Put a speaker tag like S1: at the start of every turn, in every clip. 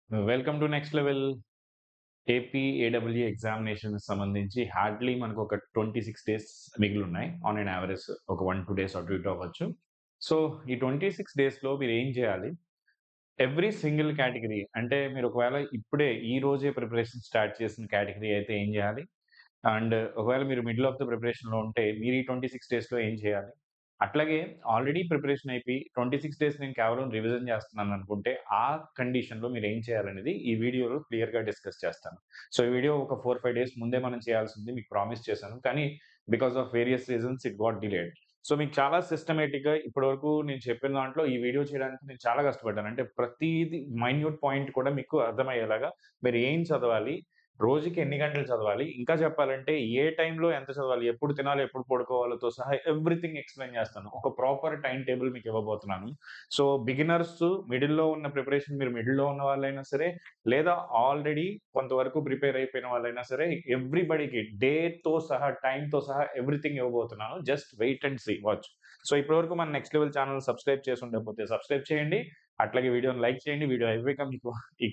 S1: Welcome to next level. AP AW examination సంబంధించి hardly మనకు ఒక 26 డేస్ మిగిలిన్నాయి. ఆన్ అన్ యావరేజ్ ఒక 1-2 డేస్ అటు ఇటు అవ్వచ్చు. సో ఈ 26 డేస్‌లో మీరు ఏం చేయాలి? ఎవ్రీ సింగిల్ కేటగిరీ అంటే మీరు ఒకవేళ ఇప్పుడే ఈ రోజే ప్రిపరేషన్ స్టార్ట్ చేసిన కేటగిరీ అయితే ఏం చేయాలి? అండ్ ఒకవేళ మీరు మిడిల్ ఆఫ్ ద ప్రిపరేషన్‌లో ఉంటే మీరు ఈ 26 డేస్‌లో ఏం చేయాలి? అట్లాగే ఆల్రెడీ ప్రిపరేషన్ అయిపోయి 26 డేస్ నేను కేవలం రివిజన్ చేస్తున్నాననుకుంటే, ఆ కండిషన్‌లో మీరేం చేయాలనేది ఈ వీడియోలో క్లియర్‌గా డిస్కస్ చేస్తాను. సో, ఈ వీడియో ఒక 4, 5 డేస్ ముందే మనం చేయాల్సింది మీకు ప్రామిస్ చేశాను. కానీ because of various reasons it got delayed. So, మీకు చాలా సిస్టమేటిక్‌గా ఇప్పటివరకు నేను చెప్పిన దాంట్లో ఈ వీడియో చేయడానికి నేను చాలా కష్టపడ్డాను. అంటే ప్రతీది మైన్యూట్ పాయింట్ కూడా మీకు అర్థమయ్యేలాగా మీరు ఏం చదవాలి? రోజుకి ఎన్ని గంటలు చదవాలి? ఇంకా చెప్పాలంటే ఏ టైంలో ఎంత చదవాలి? ఎప్పుడు తినాలి? ఎప్పుడు పడుకోవాలోతో సహా ఎవ్రీథింగ్ ఎక్స్‌ప్లెయిన్ చేస్తాను. ఒక ప్రాపర్ టైమ్ టేబుల్ మీకు ఇవ్వబోతున్నాను. సో, బిగినర్స్ మిడిల్‌లో ఉన్న ప్రిపరేషన్ మీరు మిడిల్‌లో ఉన్న వాళ్ళైనా సరే, లేదా ఆల్రెడీ కొంతవరకు ప్రిపేర్ అయిపోయిన వాళ్ళైనా సరే, ఎవ్రీబడీకి డేట్‌తో సహా, టైమ్‌తో సహా ఎవ్రీథింగ్ ఇవ్వబోతున్నాను. Just wait and see. Watch. So, ఇప్పటివరకు మన నెక్స్ట్ లెవెల్ ఛానెల్ సబ్స్క్రైబ్ చేసి ఉండకపోతే సబ్స్క్రైబ్ చేయండి. అట్లాగే వీడియోని లైక్ చేయండి. వీడియో అయిపోయాక మీకు ఈ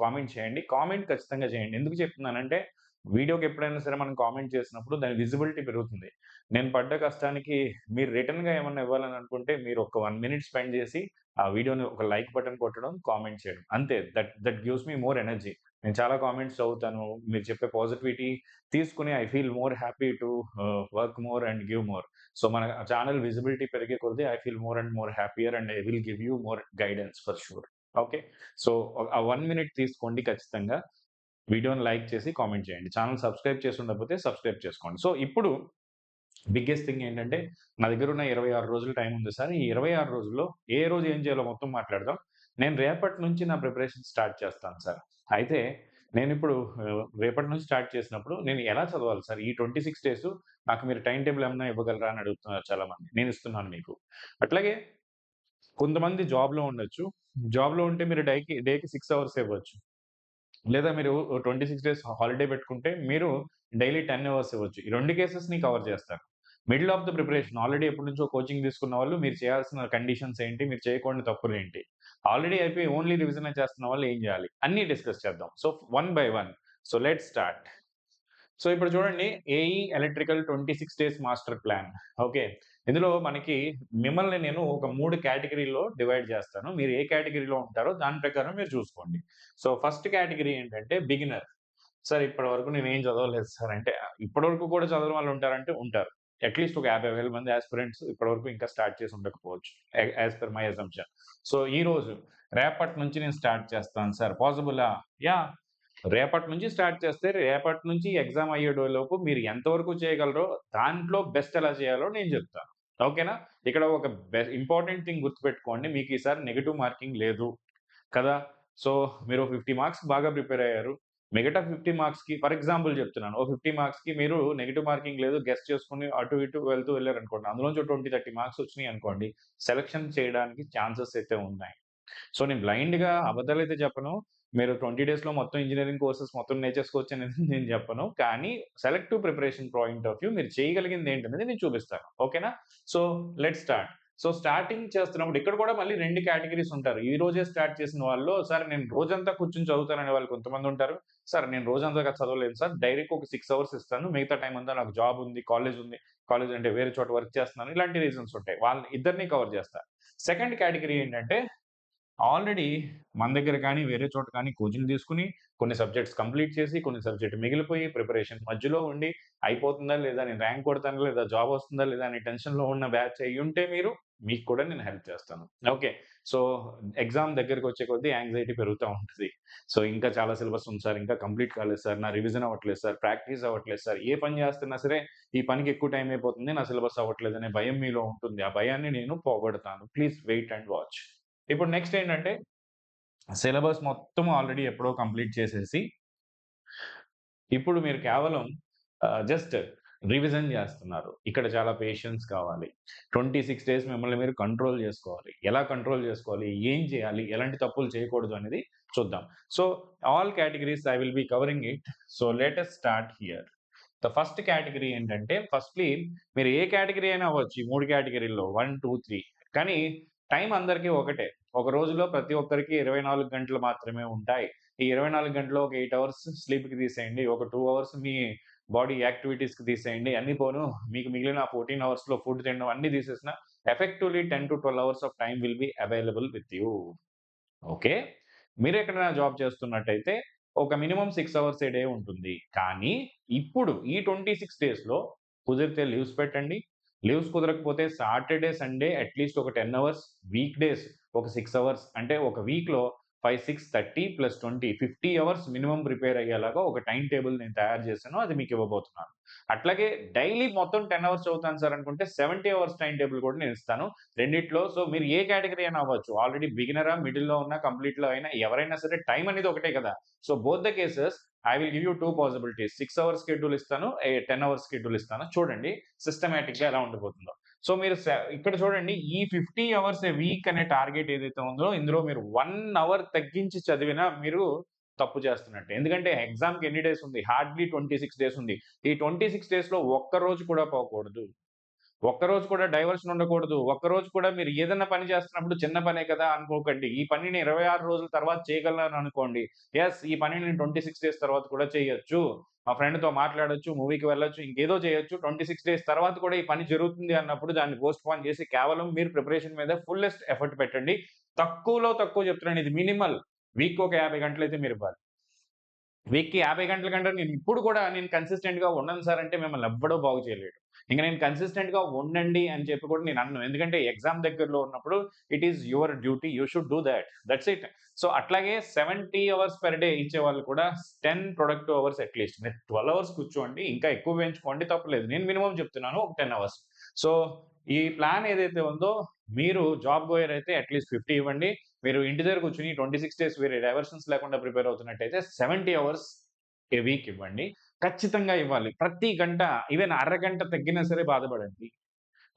S1: కామెంట్ చేయండి. కామెంట్ ఖచ్చితంగా చేయండి. ఎందుకు చెప్తున్నానంటే, వీడియోకి ఎప్పుడైనా సరే మనం కామెంట్ చేసినప్పుడు దాని విజిబిలిటీ పెరుగుతుంది. నేను పడ్డ కష్టానికి మీరు రిటర్న్‌గా ఏమన్నా ఇవ్వాలని అనుకుంటే, మీరు ఒక 1 మినిట్ స్పెండ్ చేసి, ఆ వీడియోని ఒక లైక్ బటన్ కొట్టడం, కామెంట్ చేయడం. అంతే. That that gives me more energy. నేను చాలా కామెంట్స్ చదువుతాను. మీరు చెప్పే పాజిటివిటీ తీసుకొని I feel more happy to work more and give more. So, మన ఛానెల్ విజిబిలిటీ పెరిగే కొద్దీ I feel more and more happier and I will give you more guidance for sure. Okay. So, ఆ 1 minute తీసుకోండి ఖచ్చితంగా. వీడియోని like చేసి comment చేయండి. Channel subscribe చేసి ఉండకపోతే సబ్స్క్రైబ్ చేసుకోండి. సో, ఇప్పుడు బిగ్గెస్ట్ థింగ్ ఏంటంటే, నా దగ్గరున్న 26 రోజులు టైం ఉంది సార్. ఈ 26 రోజుల్లో ఏ రోజు ఏం చేయాలో మొత్తం మాట్లాడదాం. నేను రేపటి నుంచి నా ప్రిపరేషన్ స్టార్ట్ చేస్తాను సార్. అయితే నేనిప్పుడు రేపటి నుంచి స్టార్ట్ చేసినప్పుడు నేను ఎలా చదవాలి సార్? ఈ 26 డేసు నాకు మీరు టైమ్ టేబుల్ ఏమన్నా ఇవ్వగలరా అని అడుగుతున్నారు చాలామంది. నేనిస్తున్నాను మీకు. అట్లాగే కొంతమంది జాబ్‌లో ఉండొచ్చు. జాబ్‌లో ఉంటే మీరు డేకి 6 అవర్సే ఇవ్వచ్చు. లేదా మీరు 26 డేస్ హాలిడే పెట్టుకుంటే మీరు డైలీ 10 అవర్స్ ఇవ్వచ్చు. ఈ 2 కేసెస్‌ని కవర్ చేస్తాను. Middle of the preparation already ఎప్పటినుంచో కోచింగ్ తీసుకున్న వాళ్ళు మీరు చేయాల్సిన కండిషన్స్ ఏంటి? మీరు చేయకూడని తప్పులేంటి? ఆల్రెడీ అయిపోయి ఓన్లీ రివిజనే చేస్తున్న వాళ్ళు ఏం చేయాలి? అన్నీ డిస్కస్ చేద్దాం. So, one by one. So, let's start. So, ఇప్పుడు చూడండి AE electrical 26 days master plan. Okay. ఇందులో మనకి మిమ్మల్ని నేను ఒక 3 కేటగరీలో డివైడ్ చేస్తాను. మీరు ఏ కేటగరీలో ఉంటారో దాని ప్రకారం మీరు చూసుకోండి. సో, ఫస్ట్ కేటగరీ ఏంటంటే బిగినర్. సార్ ఇప్పటివరకు నేనేం చదవలేదు సార్ అంటే, ఇప్పటివరకు కూడా చదవని వాళ్ళు ఉంటారంటే ఉంటారు. అట్‌లీస్ట్ ఒక 50,000 మంది యాస్పిరెంట్స్ ఇప్పటివరకు ఇంకా స్టార్ట్ చేసి ఉండకపోవచ్చు. As per my assumption. So, ఈరోజు రేపటి నుంచి నేను స్టార్ట్ చేస్తాను సార్. పాసిబులా? యాహ్! రేపటి నుంచి స్టార్ట్ చేస్తే రేపటి నుంచి ఎగ్జామ్ అయ్యేలోపు మీరు ఎంతవరకు చేయగలరో దాంట్లో బెస్ట్ ఎలా చేయాలో నేను చెప్తాను. ఓకేనా? ఇక్కడ ఒక ఇంపార్టెంట్ థింగ్ గుర్తుపెట్టుకోండి. మీకు ఈసారి నెగెటివ్ మార్కింగ్ లేదు కదా! సో, మీరు 50 మార్క్స్ బాగా ప్రిపేర్ అయ్యారు. మిగతా 50 మార్క్స్‌కి ఫర్ ఎగ్జాంపుల్ చెప్తున్నాను. ఓ 50 మార్క్స్‌కి మీరు నెగెటివ్ మార్కింగ్ లేదు గెస్ చేసుకొని అటు ఇటు వెళ్లారనుకోండి. అందులోంచి ఓ 20, 30 మార్క్స్ వచ్చినాయనుకోండి. సెలక్షన్ చేయడానికి ఛాన్సెస్ అయితే ఉన్నాయి. సో, నేను బ్లైండ్‌గా అబద్దాలైతే చెప్పను. మీరు 20 డేస్‌లో మొత్తం ఇంజినీరింగ్ కోర్సెస్ మొత్తం నేర్చేసుకోవచ్చనేది నేను చెప్పను. కానీ selective preparation point of view మీరు చేయగలిగింది ఏంటనేది నేను చూపిస్తాను. ఓకేనా? So, let's start. So, starting చేస్తున్నప్పుడు ఇక్కడ కూడా మళ్ళీ 2 కేటగరీస్ ఉంటారు. ఈ రోజే స్టార్ట్ చేసిన వాళ్ళు, సార్ నేను రోజంతా కూర్చొని చదువుతాననే వాళ్ళు కొంతమందుంటారు. సార్ నేను రోజంతా చదవలేను సార్. డైరెక్ట్ ఒక 6 అవర్స్ ఇస్తాను. మిగతా టైమ్ అంతా నాకు జాబ్ ఉంది, కాలేజ్ ఉంది. కాలేజ్ అంటే వేరే చోట వర్క్ చేస్తున్నాను. ఇలాంటి రీజన్స్ ఉంటాయి. వాళ్ళని ఇద్దరిని కవర్ చేస్తా. సెకండ్ కేటగరీ ఏంటంటే ఆల్రెడీ మన దగ్గర కానీ, వేరే చోట కానీ కోచింగ్ తీసుకొని, కొన్ని సబ్జెక్ట్స్ కంప్లీట్ చేసి, కొన్ని సబ్జెక్ట్ మిగిలిపోయి, ప్రిపరేషన్ మధ్యలో ఉండి, అయిపోతుందా లేదా? నేను ర్యాంక్ కొడతానా లేదా? జాబ్ వస్తుందా లేదా? అనే టెన్షన్‌లో ఉన్న బ్యాచ్ అయ్యుంటే మీరు, మీకు కూడా నేను హెల్ప్ చేస్తాను. ఓకే. సో, ఎగ్జామ్ దగ్గరికొచ్చే కొద్దీ యాంక్సైటీ పెరుగుతా ఉంటది. సో, ఇంకా చాలా సిలబస్ ఉంది సార్. ఇంకా కంప్లీట్ కాలేదు సార్. నా రివిజన్ అవ్వట్లేదు సార్. ప్రాక్టీస్ అవ్వట్లేదు సార్. ఏ పని చేస్తున్నా సరే, ఈ పనికి ఎక్కువ టైం అయిపోతుంది. నా సిలబస్ అవ్వట్లేదనే భయం మీలో ఉంటుంది. ఆ భయాన్ని నేను పోగొడతాను. Please wait and watch. ఇప్పుడు నెక్స్ట్ ఏంటంటే, సిలబస్ మొత్తం ఆల్రెడీ ఎప్పుడో కంప్లీట్ చేసేసి, ఇప్పుడు మీరు కేవలం జస్ట్ రివిజన్ జేస్తున్నారు. ఇక్కడ చాలా పేషెన్స్ కావాలి. 26 డేస్ మిమ్మల్ని మీరు కంట్రోల్ జేసుకోవాలి. ఎలా కంట్రోల్ జేసుకోవాలి? ఏం చేయాలి? ఎలాంటి తప్పులు చేయకూడదు అనేది చూద్దాం. So, all categories I will be covering it. So, let us start here. The first category ఏంటంటే, ఫస్ట్‌లీ మీరు ఏ కేటగరీ అయినా అవ్వచ్చు. ఈ 3 కేటగరీల్లో 1, 2, 3 కానీ టైం అందరికీ ఒకటే. ఒక రోజులో ప్రతి ఒక్కరికి 24 గంటలు మాత్రమే ఉంటాయి. ఈ 24 గంటల్లో ఒక 8 అవర్స్ స్లీప్‌కి తీసేయండి. ఒక 2 అవర్స్ మీ బాడీ యాక్టివిటీస్‌కి తీసేయండి. అన్నీ పోను మీకు మిగిలిన 14 అవర్స్‌లో ఫుడ్ తినడం అన్నీ తీసేసినా ఎఫెక్టివ్‌లీ 10-12 hours of time will be available with you. Okay. మీరెక్కడైనా జాబ్ చేస్తున్నట్టయితే ఒక మినిమమ్ 6 అవర్స్ ఏ డే ఉంటుంది. కానీ ఇప్పుడు ఈ 26 డేస్‌లో కుదిరితే లీవ్స్ పెట్టండి. లీవ్స్ కుదరకపోతే సాటర్‌డే, సండే అట్‌లీస్ట్ ఒక 10 అవర్స్, వీక్ డేస్ ఒక 6 అవర్స్ అంటే ఒక వీక్‌లో 5, 6, 30 ప్లస్ 20 50 అవర్స్ మినిమమ్ ప్రిపేర్ అయ్యేలాగా ఒక టైమ్ టేబుల్ నేను తయారు చేశాను. అది మీకు ఇవ్వబోతున్నాను. అట్లాగే డైలీ మొత్తం 10 అవర్స్ చదువుతాను సార్ అనుకుంటే 70 అవర్స్ టైమ్ టేబుల్ కూడా నేను ఇస్తాను. రెండిట్లో సో మీరు ఏ కేటగరీ అయినా అవ్వచ్చు. ఆల్రెడీ బిగినరా, మిడిల్‌లో ఉన్నా, కంప్లీట్‌లో అయినా ఎవరైనా సరే టైమ్ అనేది ఒకటే కదా! So both the cases I will give you 2 possibilities. 6 hours schedule ఇస్తాను. 10 అవర్స్ షెడ్యూల్ ఇస్తాను. చూడండి సిస్టమాటిక్‌గా ఎలా ఉండబోతుందో. సో మీరు ఇక్కడ చూడండి ఈ 50 అవర్స్ ఎ వీక్ అనే టార్గెట్ ఏదైతే ఉందో ఇందులో మీరు 1 అవర్ తగ్గించి చదివినా మీరు తప్పు చేస్తున్నట్టే. ఎందుకంటే ఎగ్జామ్‌కి ఎన్ని డేస్ ఉంది? హార్డ్‌లీ 26 డేస్ ఉంది. ఈ 26 డేస్‌లో ఒక్క రోజు కూడా పోకూడదు. ఒక్కరోజు కూడా డైవర్షన్ ఉండకూడదు. ఒక్కరోజు కూడా మీరు ఏదన్నా పని చేస్తున్నప్పుడు చిన్న పనే కదా అనుకోకండి. ఈ పనిని 26 రోజుల తర్వాత చేయగలను అనుకోండి. యెస్, ఈ పనిని నేను 26 డేస్ తర్వాత కూడా చేయొచ్చు. మా ఫ్రెండ్‌తో మాట్లాడొచ్చు, మూవీకి వెళ్ళొచ్చు, ఇంకేదో చేయొచ్చు. 26 డేస్ తర్వాత కూడా ఈ పని జరుగుతుంది అన్నప్పుడు దాన్ని పోస్ట్‌పోన్ చేసి కేవలం మీరు ప్రిపరేషన్ మీద ఫుల్లెస్ట్ ఎఫర్ట్ పెట్టండి. తక్కువలో తక్కువ చెప్తున్నాను, ఇది మినిమల్. వీక్‌కి ఒక 50 గంటలైతే మీరివ్వాలి. వీక్‌కి 50 గంటల కంటే ఇప్పుడు కూడా నేను కన్సిస్టెంట్‌గా ఉండను సార్ అంటే మిమ్మల్ని ఎవ్వడు బాగు చేయలేడు. ఇంక నేను కన్సిస్టెంట్‌గా ఉండండి అని చెప్పి కూడా నేను అనను. ఎందుకంటే ఎగ్జామ్ దగ్గరలో ఉన్నప్పుడు it is your duty. You should do thought. That's it. So అట్లాగే 70 అవర్స్ పర్ డే ఇచ్చేవాళ్ళు కూడా 10 ప్రొడక్టివ్ అవర్స్ అట్‌లీస్ట్. మీరు 12 అవర్స్ కూర్చోండి. ఇంకా ఎక్కువ పెంచుకోండి తప్పులేదు. నేను మినిమమ్ చెప్తున్నాను ఒక 10 అవర్స్. సో ఈ ప్లాన్ ఏదైతే ఉందో మీరు జాబ్ గోయర్ అయితే అట్‌లీస్ట్ 50 ఇవ్వండి. మీరు ఇంటి దగ్గర కూర్చొని 26 డేస్ వేరే డైవర్షన్స్ లేకుండా ప్రిపేర్ అవుతున్నట్టయితే 70 అవర్స్ ఏ వీక్ ఇవ్వండి. ఖచ్చితంగా ఇవ్వాలి. ప్రతి గంట ఈవెన్ అరగంట తగ్గినా సరే బాధపడండి.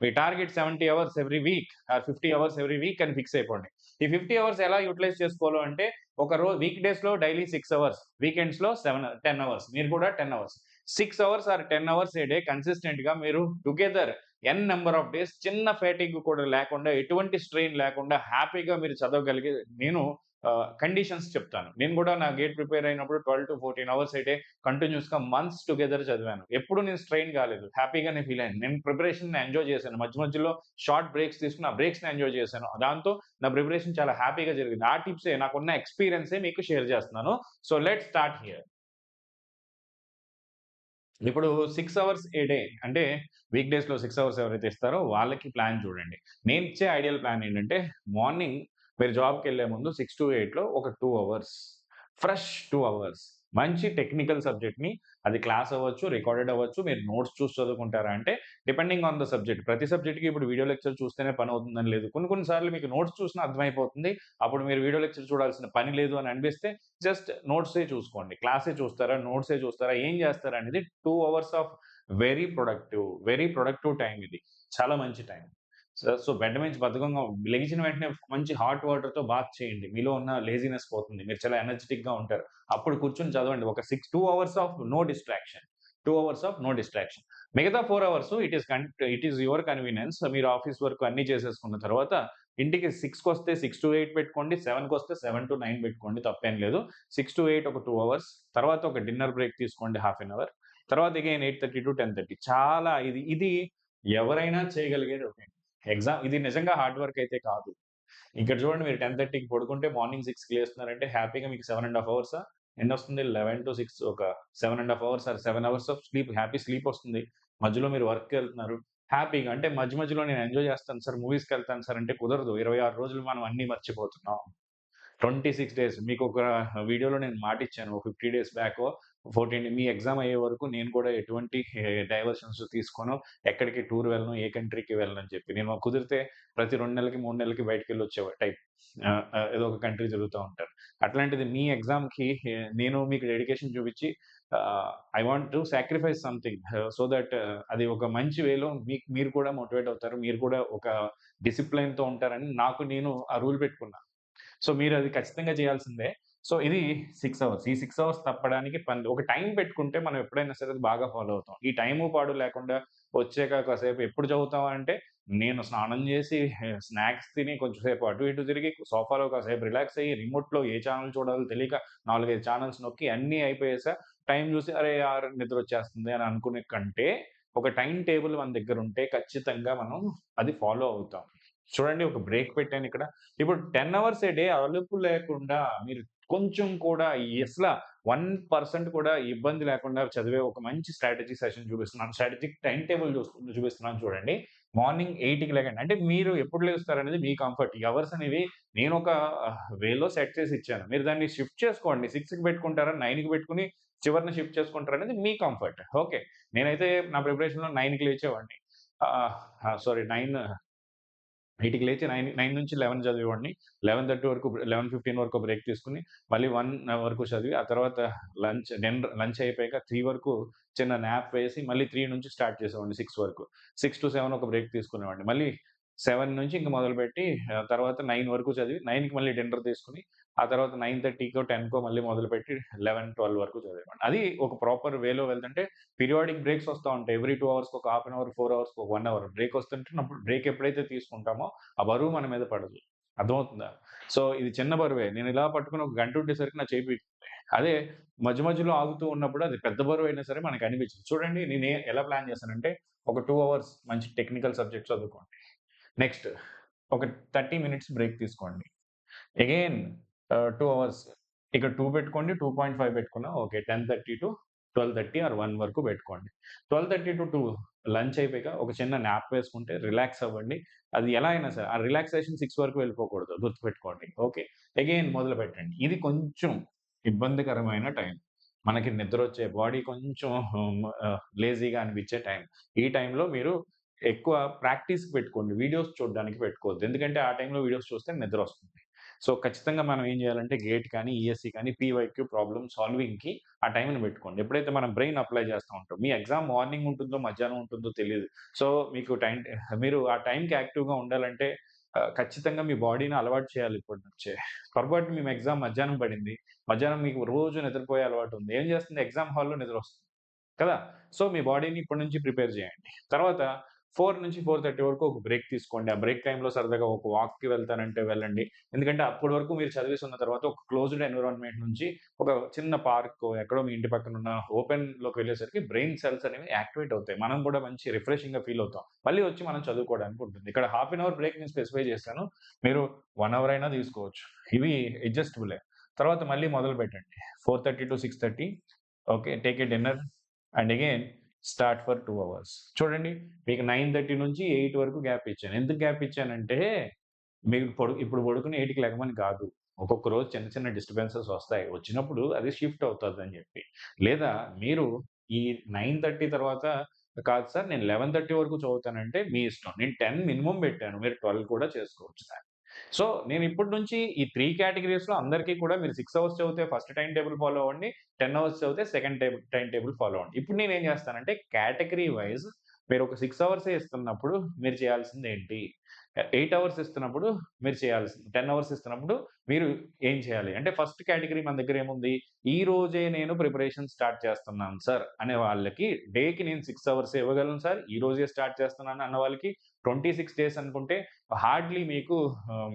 S1: మీ target 70 hours every week or 50 hours every week అని ఫిక్స్ అయిపోండి. ఈ 50 అవర్స్ ఎలా యుటిలైజ్ చేసుకోవాలో అంటే ఒక వీక్ డేస్‌లో డైలీ 6 అవర్స్, వీకెండ్స్‌లో 10 అవర్స్. మీరు కూడా 10 hours. 6 hours are 10 hours A day కన్సిస్టెంట్‌గా మీరు టుగెదర్ నంబర్ ఆఫ్ డేస్ చిన్న ఫాటిగ్ కూడా లేకుండా, ఎటువంటి స్ట్రెయిన్ లేకుండా హ్యాపీగా మీరు చదవగలిగే నేను కండిషన్స్ చెప్తాను. నేను కూడా నా గేట్ ప్రిపేర్ అయినప్పుడు 12-14 అవర్స్ ఏ డే కంటిన్యూయస్‌గా మంత్స్ టుగెదర్ చదివాను. ఎప్పుడు నేను స్ట్రెయిన్ కాలేదు. హ్యాపీగానే ఫీల్ అయ్యాను. నేను ప్రిపరేషన్‌ని ఎంజాయ్ చేశాను. మధ్య మధ్యలో షార్ట్ బ్రేక్స్ తీసుకొని ఆ బ్రేక్స్‌ని ఎంజాయ్ చేశాను. దాంతో నా ప్రిపరేషన్ చాలా హ్యాపీగా జరిగింది. ఆ టిప్సే నాకున్న ఎక్స్‌పీరియన్సే మీకు షేర్ చేస్తున్నాను. So let's start here. ఇప్పుడు 6 అవర్స్ ఏ డే అంటే వీక్ డేస్‌లో 6 అవర్స్ ఎవరైతే ఇస్తారో వాళ్ళకి ప్లాన్ చూడండి. నేనిచ్చే ఐడియల్ ప్లాన్ ఏంటంటే మార్నింగ్ మీరు జాబ్‌కెళ్ళే ముందు 6-8లో ఒక 2 అవర్స్, ఫ్రెష్ 2 అవర్స్ మంచి టెక్నికల్ సబ్జెక్ట్‌ని, అది క్లాస్ అవ్వచ్చు, రికార్డెడ్ అవ్వచ్చు, మీరు నోట్స్ చూసి చదువుకుంటారా అంటే డిపెండింగ్ ఆన్ ద సబ్జెక్ట్. ప్రతి సబ్జెక్ట్‌కి ఇప్పుడు వీడియో లెక్చర్ చూస్తేనే పని అవుతుందని లేదు. కొన్ని కొన్ని సార్లు మీకు నోట్స్ చూసినా అర్థమైపోతుంది. అప్పుడు మీరు వీడియో లెక్చర్ చూడాల్సిన పని లేదు అని అనిపిస్తే జస్ట్ నోట్సే చూసుకోండి. క్లాసే చూస్తారా? నోట్సే చూస్తారా? ఏం చేస్తారా? అనేది 2 hours of very productive time ఇది. చాలా మంచి టైం. సో బెడ్ నుంచి బద్ధకంగా లెగిసిన వెంటనే మంచి హాట్ వాటర్‌తో బాత్ చేయండి. మీలో ఉన్న లేజినెస్ పోతుంది. మీరు చాలా ఎనర్జిటిక్‌గా ఉంటారు. అప్పుడు కూర్చొని చదవండి. ఒక 2 hours of no distraction. 2 hours of no distraction. మిగతా 4 hours it is your convenience. మీరు ఆఫీస్ వర్క్ అన్నీ చేసేసుకున్న తర్వాత ఇంటికి 6:00కొస్తే 6-8 పెట్టుకోండి. 7:00కొస్తే 7-9 పెట్టుకోండి. తప్పేం లేదు. 6-8 ఒక 2 అవర్స్. తర్వాత ఒక డిన్నర్ బ్రేక్ తీసుకోండి హాఫ్ ఎన్ అవర్. తర్వాత అగైన్ 8:30-10:30 చాలా ఇది ఎవరైనా చేయగలిగేది రొటీన్. ఇది నిజంగా హార్డ్ వర్క్ అయితే కాదు. ఇక్కడ చూడండి మీరు 10:30కి పడుకుంటే మార్నింగ్ 6కి లేస్తున్నారంటే హ్యాపీగా మీకు 7 ½ అవర్సా? ఎన్నొస్తుంది? 11-6 ఒక 7 ½ hours are 7 hours of sleep happy sleep వస్తుంది. మధ్యలో మీరు వర్క్‌కెళ్తున్నారు. హ్యాపీగా అంటే మధ్య మధ్యలో నేను ఎంజాయ్ చేస్తాను సార్, మూవీస్‌కెళ్తాను సార్ అంటే కుదరదు. 26 రోజులు మనం అన్నీ మర్చిపోతున్నాం. 26 డేస్. మీకొక వీడియోలో నేను మాటిచ్చాను. ఓ 50 డేస్ బ్యాకో, 14 మీ ఎగ్జామ్ అయ్యే వరకు నేను కూడా ఎటువంటి డైవర్షన్స్ తీసుకోను. ఎక్కడికి టూర్ వెళ్ళను, ఏ కంట్రీకి వెళ్ళనని చెప్పి. నేను కుదిరితే ప్రతి 2 నెలలకి, 3 నెలలకి బయటికెళ్ళొచ్చే టైప్. ఏదో ఒక కంట్రీ తిరుగుతా ఉంటాను. అట్లాంటిది మీ ఎగ్జామ్‌కి నేను మీకు డెడికేషన్ చూపిచ్చి I want to sacrifice something so that అది ఒక మంచి వేలో మీరు కూడా మోటివేట్ అవుతారు. మీరు కూడా ఒక డిసిప్లిన్‌తో ఉంటారని నాకు నేను ఆ రూల్ పెట్టుకున్నా. సో మీరది ఖచ్చితంగా చేయాల్సిందే. సో ఇది 6 అవర్స్. ఈ 6 అవర్స్ తప్పడానికి ఒక టైం పెట్టుకుంటే మనం ఎప్పుడైనా సరే అది బాగా ఫాలో అవుతాం. ఈ టైము పాడు లేకుండా వచ్చాక కాసేపు ఎప్పుడు చదువుతావా అంటే, నేను స్నానం చేసి, స్నాక్స్ తిని కొంచెం సేపు అటు ఇటు తిరిగి, సోఫాలో కాసేపు రిలాక్స్ అయ్యి, రిమోట్‌లో ఏ ఛానెల్ చూడాలో తెలియక 4, 5 ఛానెల్స్ నొక్కి అన్నీ అయిపోయేసా టైం చూసి అరే యార్! నిద్రొచ్చేస్తుంది అని అనుకునే కంటే, ఒక టైమ్ టేబుల్ మన దగ్గరుంటే ఖచ్చితంగా మనం అది ఫాలో అవుతాం. చూడండి, ఒక బ్రేక్ పెట్టానిక్కడ. ఇప్పుడు 10 అవర్స్ ఏ డే అలుపు లేకుండా మీరు కొంచెం కూడా అసల 1% కూడా ఇబ్బంది లేకుండా చదివే ఒక మంచి స్ట్రాటజీ సెషన్ చూపిస్తున్నాను. స్ట్రాటజిక్ టైమ్ టేబుల్ చూపిస్తున్నాను చూడండి. మార్నింగ్ 8కి లెగండి. అంటే మీరు ఎప్పుడు లేస్తారనేది మీ కంఫర్ట్. ఈ అవర్స్ అనేవి నేనొక వేలో సెట్ చేసి ఇచ్చాను. మీరు దాన్ని షిఫ్ట్ చేసుకోండి. 6కి పెట్టుకుంటారా, 9కి పెట్టుకొని చివరన షిఫ్ట్ చేసుకుంటారనేది మీ కంఫర్ట్. ఓకే. నేనైతే నా ప్రిపరేషన్‌లో 9కి లేచేవాడిని. సారీ 8కి లేచి 9 నుంచి 11 చదివేవాడిని. 11:30 వరకు 11:15 వరకు బ్రేక్ తీసుకొని, మళ్ళీ 1 వరకు చదివి, ఆ తర్వాత లంచ్ అయిపోయాక 3 వరకు చిన్న న్యాప్ వేసి, మళ్ళీ 3 నుంచి స్టార్ట్ చేసేవాడిని 6 వరకు. 6-7 ఒక బ్రేక్ తీసుకునేవాడిని. మళ్ళీ 7 నుంచి ఇంక మొదలుపెట్టి తర్వాత 9 వరకు చదివి, 9కి మళ్ళీ డిన్నర్ తీసుకొని, ఆ తర్వాత 9:30కో, 10కో మళ్ళీ మొదలుపెట్టి 11, 12 వరకు చదివేవాడిని. అది ఒక ప్రాపర్ వేలో వెళ్తుంటే పీరియాడిక్ బ్రేక్స్ వస్తా ఉంటాయి. ఎవ్రీ 2 అవర్స్‌కి ఒక హాఫ్ అన్ అవర్, 4 అవర్స్‌కి ఒక 1 అవర్ బ్రేక్ వస్తుంటున్నప్పుడు బ్రేక్ ఎప్పుడైతే తీసుకుంటామో ఆ బరువు మన మీద పడదు. అర్థమవుతుందా? సో, ఇది చిన్న బరువే. నేను ఇలా పట్టుకొని ఒక గంట ఉండేసరికి నా చెయ్యి పీకుతుంది. అదే మధ్య మధ్యలో ఆగుతూ ఉన్నప్పుడు అది పెద్ద బరువైనా సరే మనకు అనిపించదు. చూడండి, ఎలా ప్లాన్ చేశానంటే ఒక 2 అవర్స్ మంచి టెక్నికల్ సబ్జెక్ట్ చదువుకోండి. నెక్స్ట్ ఒక 30 మినిట్స్ బ్రేక్ తీసుకోండి. Again 2 hours. ఇక్కడ 2 పెట్టుకోండి. 2.5 పెట్టుకున్నా ఓకే. 10:30-12:30 ఆర్ 1 వరకు పెట్టుకోండి. 12:30-2 లంచ్ అయిపోయాక ఒక చిన్న న్యాప్ వేసుకుంటే రిలాక్స్ అవ్వండి. అది ఎలా అయినా సరే ఆ రిలాక్సేషన్ 6 వరకు వెళ్ళిపోకూడదు. గుర్తుపెట్టుకోండి. ఓకే. అగైన్ మొదలుపెట్టండి. ఇది కొంచెం ఇబ్బందికరమైన టైం. మనకి నిద్రొచ్చే బాడీ కొంచెం లేజీగా అనిపించే టైం. ఈ టైంలో మీరు ఎక్కువ ప్రాక్టీస్‌కి పెట్టుకోండి. వీడియోస్ చూడడానికి పెట్టుకోవద్దు. ఎందుకంటే ఆ టైంలో వీడియోస్ చూస్తే నిద్రొస్తుంది. సో, ఖచ్చితంగా మనం ఏం చేయాలంటే గేట్ కానీ, ఈఎస్సీ కానీ, పీవైక్యూ ప్రాబ్లమ్ సాల్వింగ్‌కి ఆ టైంని పెట్టుకోండి. ఎప్పుడైతే మనం బ్రెయిన్ అప్లై చేస్తా ఉంటాం. మీ ఎగ్జామ్ మార్నింగ్ ఉంటుందో, మధ్యాహ్నం ఉంటుందో తెలీదు. సో, మీకు మీరు ఆ టైంకి యాక్టివ్‌గా ఉండాలంటే ఖచ్చితంగా మీ బాడీని అలవాటు చేయాలి ఇప్పటి నుంచే. పొరపాటున మీ ఎగ్జామ్ మధ్యాహ్నం పడింది. మధ్యాహ్నం మీకు రోజు నిద్రపోయే అలవాటు ఉంది. ఏం చేస్తుంది, ఎగ్జామ్ హాల్‌లో నిద్రొస్తుంది కదా! సో, మీ బాడీని ఇప్పటి నుంచి ప్రిపేర్ చేయండి. తర్వాత 4-4:30 వరకు ఒక బ్రేక్ తీసుకోండి. ఆ బ్రేక్ టైమ్‌లో సరదాగా ఒక వాక్‌కి వెళ్తానంటే వెళ్ళండి. ఎందుకంటే అప్పటి వరకు మీరు చదివేసున్న తర్వాత ఒక క్లోజ్డ్ ఎన్విరాన్మెంట్ నుంచి ఒక చిన్న పార్కో, ఎక్కడో మీ ఇంటి పక్కనున్న ఓపెన్‌లోకి వెళ్ళేసరికి బ్రెయిన్ సెల్స్ అనేవి యాక్టివేట్ అవుతాయి. మనం కూడా మంచి రిఫ్రెషింగ్‌గా ఫీల్ అవుతాం. మళ్ళీ వచ్చి మనం చదువుకోవడానికి ఉంటుంది. ఇక్కడ హాఫ్ అన్ అవర్ బ్రేక్ నేను స్పెసిఫై చేశాను. మీరు 1 అవర్ అయినా తీసుకోవచ్చు. ఇవి అడ్జస్టబులే. తర్వాత మళ్ళీ మొదలుపెట్టండి. 4:30-6:30 okay. Take a dinner and again start for 2 hours. చూడండి, మీకు 9:30 నుంచి 8 వరకు గ్యాప్ ఇచ్చాను. ఎందుకు గ్యాప్ ఇచ్చానంటే, మీరు ఇప్పుడు పడుకొని 8కి లెగమని కాదు. ఒక్కొక్క రోజు చిన్న చిన్న డిస్టర్బెన్సెస్ వస్తాయి. వచ్చినప్పుడు అది షిఫ్ట్ అవుతదని చెప్పి. లేదా మీరు ఈ 9:30 తర్వాత కాదు సార్ నేను 11:30 వరకు చదువుతానంటే మీ ఇష్టం. నేను 10 మినిమమ్ పెట్టాను. మీరు 12 కూడా చేసుకోవచ్చు దాన్ని. సో, నేను ఇప్పటి నుంచి ఈ 3 కేటగరీస్‌లో అందరికీ కూడా మీరు 6 అవర్స్ చదివితే ఫస్ట్ టైమ్ టేబుల్ ఫాలో అవ్వండి. 10 అవర్స్ చదివితే సెకండ్ టైమ్ టేబుల్ ఫాలో అవ్వండి. ఇప్పుడు నేనేం చేస్తానంటే కేటగరీ వైస్ మీరు ఒక 6 అవర్సే ఇస్తున్నప్పుడు మీరు చేయాల్సిందేంటి? 8 అవర్స్ ఇస్తున్నప్పుడు మీరు చేయాల్సింది 10 అవర్స్ ఇస్తున్నప్పుడు మీరు ఏం చేయాలి? అంటే ఫస్ట్ కేటగరీ మన దగ్గర ఏముంది? ఈ రోజే నేను ప్రిపరేషన్ స్టార్ట్ చేస్తున్నాను సార్ అనే వాళ్ళకి డేకి నేను 6 అవర్సే ఇవ్వగలను సార్. ఈ రోజే స్టార్ట్ చేస్తున్నాను అన్న వాళ్ళకి 26 డేస్ అనుకుంటే హార్డ్‌లీ మీకు ఆహ్,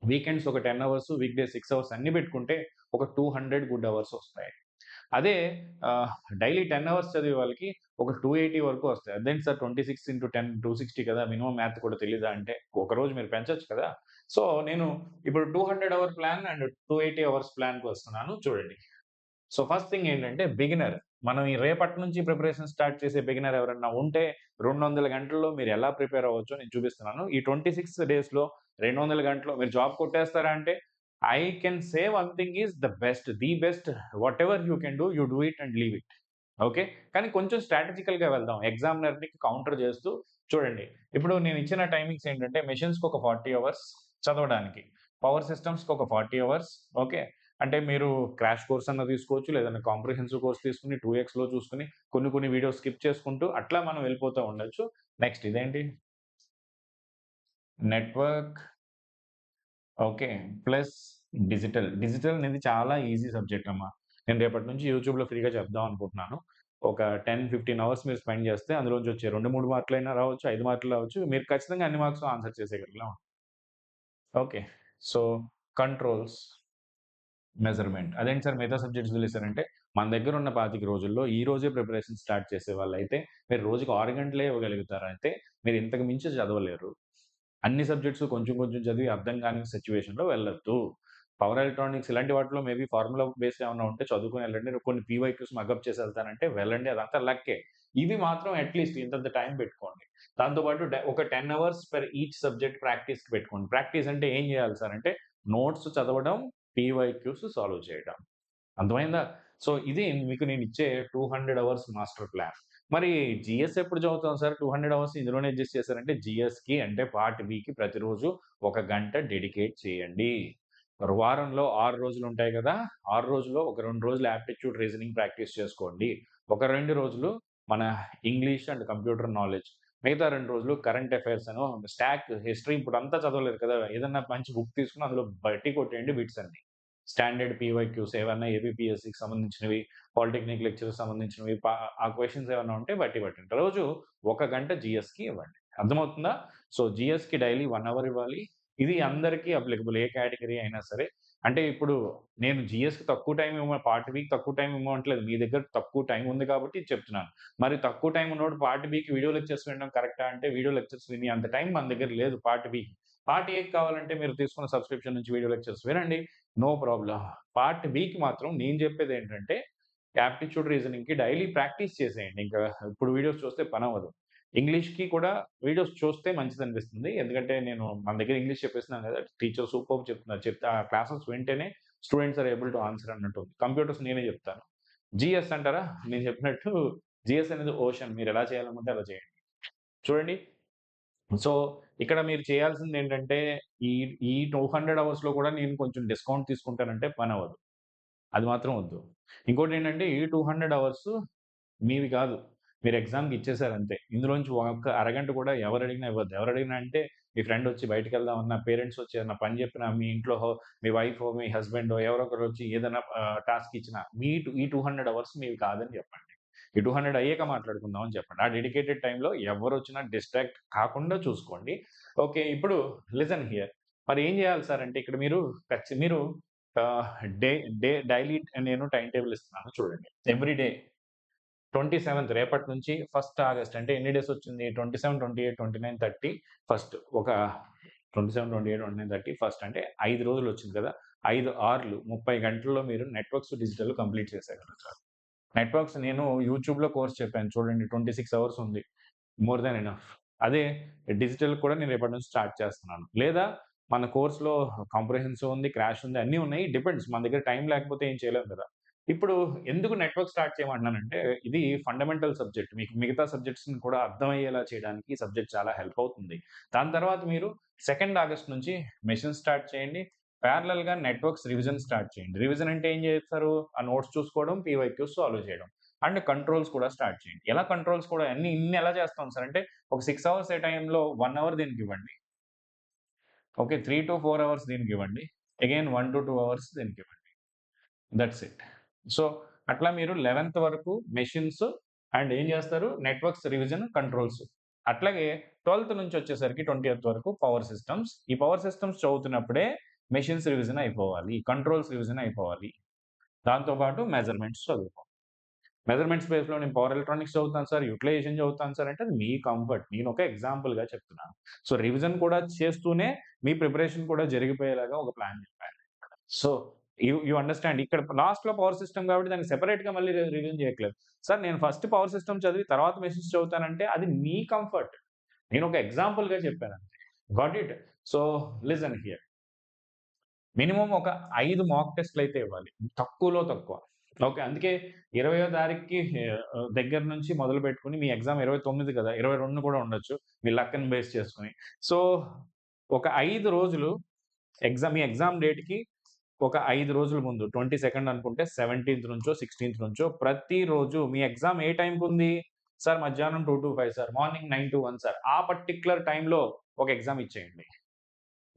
S1: వీకెండ్స్ ఒక 10 అవర్స్, వీక్ డేస్ 6 అవర్స్ అన్నీ పెట్టుకుంటే ఒక 200 గుడ్ అవర్స్ వస్తాయి. అదే ఆహ్, డైలీ 10 అవర్స్ చదివే వాళ్ళకి ఒక 280 వరకు వస్తాయి. అదేంటి సార్ 26/10 260 కదా! మినిమమ్ మ్యాథ్ కూడా తెలీదా అంటే, ఒకరోజు మీరు పెంచొచ్చు కదా! సో, నేను ఇప్పుడు 200 అవర్ ప్లాన్ అండ్ 280 అవర్స్ ప్లాన్‌కి వస్తున్నాను చూడండి. సో, ఫస్ట్ థింగ్ ఏంటంటే బిగినర్. మనం ఈ రేపటి నుంచి ప్రిపరేషన్ స్టార్ట్ చేసే బిగినర్ ఎవరన్నా ఉంటే 200 గంటల్లో మీరు ఎలా ప్రిపేర్ అవ్వచ్చో నేను చూపిస్తున్నాను. ఈ 26 డేస్‌లో 200 గంటలు మీరు జాబ్ కొట్టేస్తారా అంటే, I can say one thing is the best whatever you can do, you do it and leave it. Okay. కానీ కొంచెం స్ట్రాటజికల్‌గా వెళ్దాం. ఎగ్జామినర్‌ని కౌంటర్ చేస్తూ చూడండి. ఇప్పుడు నేను ఇచ్చిన టైమింగ్స్ ఏంటంటే మెషిన్స్‌కి ఒక 40 అవర్స్ చదవడానికి. పవర్ సిస్టమ్స్‌కి ఒక 40 అవర్స్ ఓకే. అంటే మీరు క్రాష్ కోర్స్ అన్నా తీసుకోవచ్చు. లేదంటే కాంప్రిహెన్సివ్ కోర్స్ తీసుకొని 2 చూసుకొని కొన్ని వీడియోస్ స్కిప్ చేసుకుంటూ అట్లా మనం వెళ్ళిపోతూ ఉండొచ్చు. నెక్స్ట్ ఇదేంటి? Network okay. Plus digital. Digital అనేది చాలా ఈజీ సబ్జెక్ట్ అమ్మా. నేను రేపటి నుంచి యూట్యూబ్‌లో ఫ్రీగా చెప్దాం అనుకుంటున్నాను. ఒక 10-15 అవర్స్ మీరు స్పెండ్ చేస్తే అందులోంచి వచ్చే 2, 3 మార్కులైనా రావచ్చు, 5 మార్కులు రావచ్చు. మీరు ఖచ్చితంగా అన్ని మార్క్స్ ఆన్సర్ చేసేయగలిగేలా ఉంటారు. ఓకే. So, controls, measurement. అదేంటి సార్ మిగతా సబ్జెక్ట్స్ వదిలేసారంటే, మన దగ్గర ఉన్న 25 రోజుల్లో ఈ రోజే ప్రిపరేషన్ స్టార్ట్ చేసేవాళ్ళైతే, మీరు రోజుకి 6 గంటలే ఇవ్వగలుగుతారంటే, మీరు ఇంతకు మించి చదవలేరు. అన్ని సబ్జెక్ట్స్ కొంచెం కొంచెం చదివి అర్థం కాని సిట్యుయేషన్‌లో వెళ్ళొద్దు. పవర్ ఎలక్ట్రానిక్స్ ఇలాంటి వాటిలో మేబీ ఫార్ములా బేస్ ఏమన్నా ఉంటే చదువుకొని ఎళ్ళండి. కొన్ని పీవైక్యూస్ మగప్ చేసి ఎళ్తానంటే వెళ్ళండి. అదంతా లక్కే. ఇవి మాత్రం అట్‌లీస్ట్ ఇంతంత టైం పెట్టుకోండి. దాంతో పాటు ఒక 10 అవర్స్ పర్ ఈచ్ సబ్జెక్ట్ ప్రాక్టీస్‌కి పెట్టుకోండి. ప్రాక్టీస్ అంటే ఏం చేయాలి సార్ అంటే, నోట్స్ చదవడం, పీవైక్యూస్ సాల్వ్ చేయడం. అర్థమైందా? సో, ఇది మీకు నేనిచ్చే 200 అవర్స్ మాస్టర్ ప్లాన్. మరి జీఎస్ ఎప్పుడు చదువుతాం సార్? 200 అవర్స్ ఇందులోనే అడ్జస్ట్ చేశారంటే జీఎస్‌కి అంటే పార్ట్ బికి ప్రతిరోజు ఒక గంట డెడికేట్ చేయండి. వారంలో 6 రోజులుంటాయి గదా! 6 రోజుల్లో ఒక 2 రోజులు యాప్టిట్యూడ్ రీజనింగ్ ప్రాక్టీస్ చేసుకోండి. ఒక 2 రోజులు మన ఇంగ్లీష్ అండ్ కంప్యూటర్ నాలెడ్జ్. మిగతా 2 రోజులు కరెంట్ అఫైర్స్ అనో, స్టాక్ హిస్టరీ ఇప్పుడంతా చదవలేదు కదా! ఏదన్నా మంచి బుక్ తీసుకొని అందులో బట్టి కొట్టేయండి బిట్స్ అన్ని. స్టాండర్డ్ పీవైక్యూస్ ఏవన్నా ఏపీపీఎస్‌సికి సంబంధించినవి, పాలిటెక్నిక్ లెక్చర్‌కి సంబంధించినవి ఆ క్వెషన్స్ ఏవన్నా ఉంటే బట్టి పట్టండి. రోజు ఒక గంట జీఎస్‌కి ఇవ్వండి. అర్థమవుతుందా? సో, జీఎస్‌కి డైలీ 1 అవర్ ఇవ్వాలి. ఇది అందరికీ అప్లికబుల్ ఏ కేటగరీ అయినా సరే. అంటే ఇప్పుడు నేను జీఎస్‌కి తక్కువ టైమ్ పార్ట్ బికి తక్కువ టైమ్ ఇవ్వమంటలేదు. మీ దగ్గర తక్కువ టైమ్ ఉంది కాబట్టి ఇది చెప్తున్నాను. మరి తక్కువ టైమ్ ఉన్నోడు పార్ట్ బికి వీడియో లెక్చర్స్ వినడం కరెక్టా అంటే వీడియో లెక్చర్స్ వినే అంత టైం మన దగ్గర లేదు పార్ట్ బికి. పార్ట్ ఏకి కావాలంటే మీరు తీసుకున్న సబ్స్క్రిప్షన్ నుంచి వీడియో లెక్చర్స్ వినండి. No problem. పార్ట్ బికి మాత్రం నేను చెప్పేదేంటంటే, యాప్టిట్యూడ్ రీజనింగ్‌కి డైలీ ప్రాక్టీస్ చేసేయండి. ఇంకా ఇప్పుడు వీడియోస్ చూస్తే పనవ్వదు. ఇంగ్లీష్‌కి కూడా వీడియోస్ చూస్తే మంచిదనిపిస్తుంది. ఎందుకంటే నేను మన దగ్గర ఇంగ్లీష్ చెప్పేస్తున్నాను గదా! టీచర్ సూపర్బ్ చెప్తున్నారు. చెప్తే ఆ క్లాసెస్ వింటేనే students are able to answer అన్నట్టుంది. కంప్యూటర్స్ నేనే చెప్తాను. జీఎస్ అంటారా? నేను చెప్పినట్టు జీఎస్ అనేది ఓషన్. మీరెలా చేయాలనుకుంటే అలా చేయండి. చూడండి సో, ఇక్కడ మీరు చేయాల్సిందేంటంటే, ఈ ఈ 200 అవర్స్‌లో కూడా నేను కొంచెం డిస్కౌంట్ తీసుకుంటానంటే పనవ్వదు. అది మాత్రం వద్దు. ఇంకోటేంటంటే, ఈ 200 అవర్స్ మీవి కాదు. మీరు ఎగ్జామ్‌కి ఇచ్చేసారంతే. ఇందులోంచి ఒక్క అరగంట కూడా ఎవరడిగినా ఇవ్వద్దు. ఎవరడిగినా అంటే, మీ ఫ్రెండొచ్చి బయటికెళ్దామన్నా, పేరెంట్సొచ్చి ఏదన్నా పని చెప్పినా, మీ ఇంట్లో మీ వైఫో, మీ హస్బెండో ఎవరో ఒకరొచ్చి ఏదైనా టాస్క్ ఇచ్చినా, ఈ 200 అవర్స్ మీవి కాదని చెప్పండి. ఈ 200 అయ్యాక మాట్లాడుకుందాం అని చెప్పండి. ఆ డెడికేటెడ్ టైమ్‌లో ఎవరొచ్చినా డిస్ట్రాక్ట్ కాకుండా చూసుకోండి. ఓకే. ఇప్పుడు లిజన్ హియర్. మరి ఏం చేయాలి సార్ అంటే ఇక్కడ మీరు ఆహ్, డే డే డైలీ నేను టైమ్ టేబుల్ ఇస్తున్నాను చూడండి. ఎవ్రీ డే 27థ్ రేపటి నుంచి 1 ఆగస్ట్ అంటే ఎన్ని డేస్ వచ్చింది? 27, 28, 29, 30 ఫస్ట్ ఒక 27, 28, 29, 30 ఫస్ట్ అంటే 5 రోజులొచ్చింది కదా! 5 ఆర్లు 30 గంటల్లో మీరు నెట్‌వర్క్స్ డిజిటల్ కంప్లీట్ చేసేయగలుగుతారు. నెట్‌వర్క్స్ నేను యూట్యూబ్‌లో కోర్స్ చెప్పాను చూడండి. 26 అవర్స్ ఉంది. More than enough. అదే డిజిటల్ కూడా నేను రేపటి నుంచి స్టార్ట్ చేస్తున్నాను. లేదా మన కోర్స్‌లో కాంప్రహెన్సివ్ ఉంది, క్రాష్ ఉంది అన్నీ ఉన్నాయి. డిపెండ్స్ మన దగ్గర టైం లేకపోతే ఏం చేయలేం కదా! ఇప్పుడు ఎందుకు నెట్‌వర్క్ స్టార్ట్ చేయమంటున్నానంటే ఇది ఫండమెంటల్ సబ్జెక్ట్. మీకు మిగతా సబ్జెక్ట్స్‌ని కూడా అర్థమయ్యేలా చేయడానికి ఈ సబ్జెక్ట్ చాలా హెల్ప్ అవుతుంది. దాని తర్వాత మీరు 2 ఆగస్ట్ నుంచి మెషిన్ స్టార్ట్ చేయండి. పారలెల్‌గా నెట్‌వర్క్స్ రివిజన్ స్టార్ట్ చేయండి. రివిజన్ అంటే ఏం చేస్తారు? ఆ నోట్స్ చూసుకోవడం, పీవైక్యూస్ సాల్వ్ చేయడం. అండ్ కంట్రోల్స్ కూడా స్టార్ట్ చేయండి. ఎలా కంట్రోల్స్ కూడా ఇన్ని ఎలా చేస్తాం సార్ అంటే ఒక 6 అవర్స్ ఏ టైమ్‌లో 1 అవర్ దీనికివ్వండి. ఓకే. 3-4 అవర్స్ దీనికివ్వండి. అగైన్ 1-2 అవర్స్ దీనికివ్వండి. That's it. సో, అట్లా మీరు 11థ్ వరకు మెషిన్స్ అండ్ ఏం చేస్తారు? Networks revision, controls. అట్లాగే 12థ్ నుంచొచ్చేసరికి 20థ్ వరకు పవర్ సిస్టమ్స్. ఈ పవర్ సిస్టమ్స్ చదువుతున్నప్పుడే మెషిన్స్ రివిజన్ అయిపోవాలి. కంట్రోల్స్ రివిజన్ అయిపోవాలి. దాంతో పాటు మెజర్‌మెంట్స్ చదువుకోవాలి. మెజర్‌మెంట్ స్పేస్‌లో నేను పవర్ ఎలక్ట్రానిక్స్ చదువుతాను సార్, యుటిలైజేషన్ చదువుతాను సార్ అంటే అది మీ కంఫర్ట్. నేనొక ఎగ్జాంపుల్‌గా చెప్తున్నాను. సో, రివిజన్ కూడా చేస్తూనే మీ ప్రిపరేషన్ కూడా జరిగిపోయేలాగా ఒక ప్లాన్ చెప్పాను. So, you understand. ఇక్కడ లాస్ట్‌లో పవర్ సిస్టమ్ కాబట్టి దానికి సెపరేట్‌గా మళ్ళీ రివిజన్ చేయట్లేదు. సార్ నేను ఫస్ట్ పవర్ సిస్టమ్ చదివి తర్వాత మెషిన్స్ చదువుతానంటే అది మీ కంఫర్ట్. నేనొక ఎగ్జాంపుల్‌గా చెప్పానంతే. Got it? So, listen here. Minimum ఒక 5 మాక్ టెస్ట్‌లయితే ఇవ్వాలి. తక్కువలో తక్కువ. ఓకే. అందుకే 20వ తారీఖుకి దగ్గర నుంచి మొదలుపెట్టుకొని మీ ఎగ్జామ్ 29 కదా! 22 కూడా ఉండొచ్చు. మీ లక్‌ని బేస్ చేసుకొని. సో, ఒక 5 రోజులు మీ ఎగ్జామ్ డేట్‌కి ఒక 5 రోజుల ముందు 22nd అనుకుంటే 17థ్ నుంచో, 16థ్ నుంచో ప్రతిరోజు మీ ఎగ్జామ్ ఏ టైమ్‌కుంది? సార్ మధ్యాహ్నం 2-5 సార్. Morning 9-1 sir. ఆ పర్టిక్యులర్ టైమ్‌లో ఒక ఎగ్జామ్ ఇచ్చేయండి.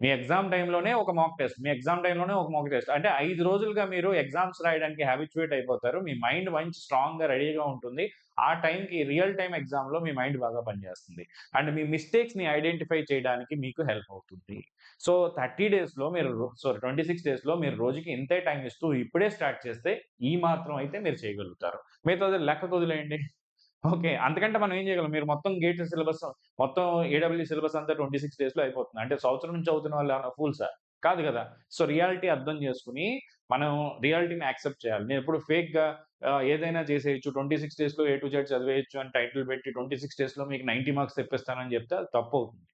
S1: మీ ఎగ్జామ్ టైమ్‌లోనే ఒక మాక్ టెస్ట్. మీ ఎగ్జామ్ టైమ్‌లోనే ఒక మాక్ టెస్ట్. అంటే 5 రోజులుగా మీరు ఎగ్జామ్స్ రాయడానికి హాబిచ్యుయేట్ అయిపోతారు. మీ మైండ్ మంచి స్ట్రాంగ్‌గా రెడీగా ఉంటుంది. ఆ టైమ్‌కి రియల్ టైమ్ ఎగ్జామ్‌లో మీ మైండ్ బాగా పనిచేస్తుంది. అండ్ మీ మిస్టేక్స్‌ని ఐడెంటిఫై చేయడానికి మీకు హెల్ప్ అవుతుంది. సో, 30 డేస్‌లో మీరు 26 డేస్‌లో మీరు రోజుకి ఇంతే టైమ్ ఇస్తూ ఇప్పుడే స్టార్ట్ చేస్తే ఈ మాత్రం అయితే మీరు చేయగలుగుతారు. మిగతాది లెక్కకు వదిలేయండి. ఓకే. అంతకంటే మనం ఏం చేయగలం? మీరు మొత్తం గేట్ సిలబస్ మొత్తం ఏడబ్ల్యూ సిలబస్ అంతా 26 డేస్‌లో అయిపోతుంది. అంటే సంవత్సరం నుంచి చదువుతున్న వాళ్ళేమన్నా ఫూల్సా? కాదు గదా! సో, రియాలిటీ అర్థం చేసుకొని, మనం రియాలిటీని యాక్సెప్ట్ చేయాలి. నేనెప్పుడు ఫేక్‌గా ఏదైనా చేసేయొచ్చు. 26 డేస్‌లో ఏ టు జెడ్ చదివేయొచ్చు అని టైటిల్ పెట్టి 26 డేస్‌లో మీకు 90 మార్క్స్ తెప్పిస్తానని చెప్తే అది తప్పవుతుంది.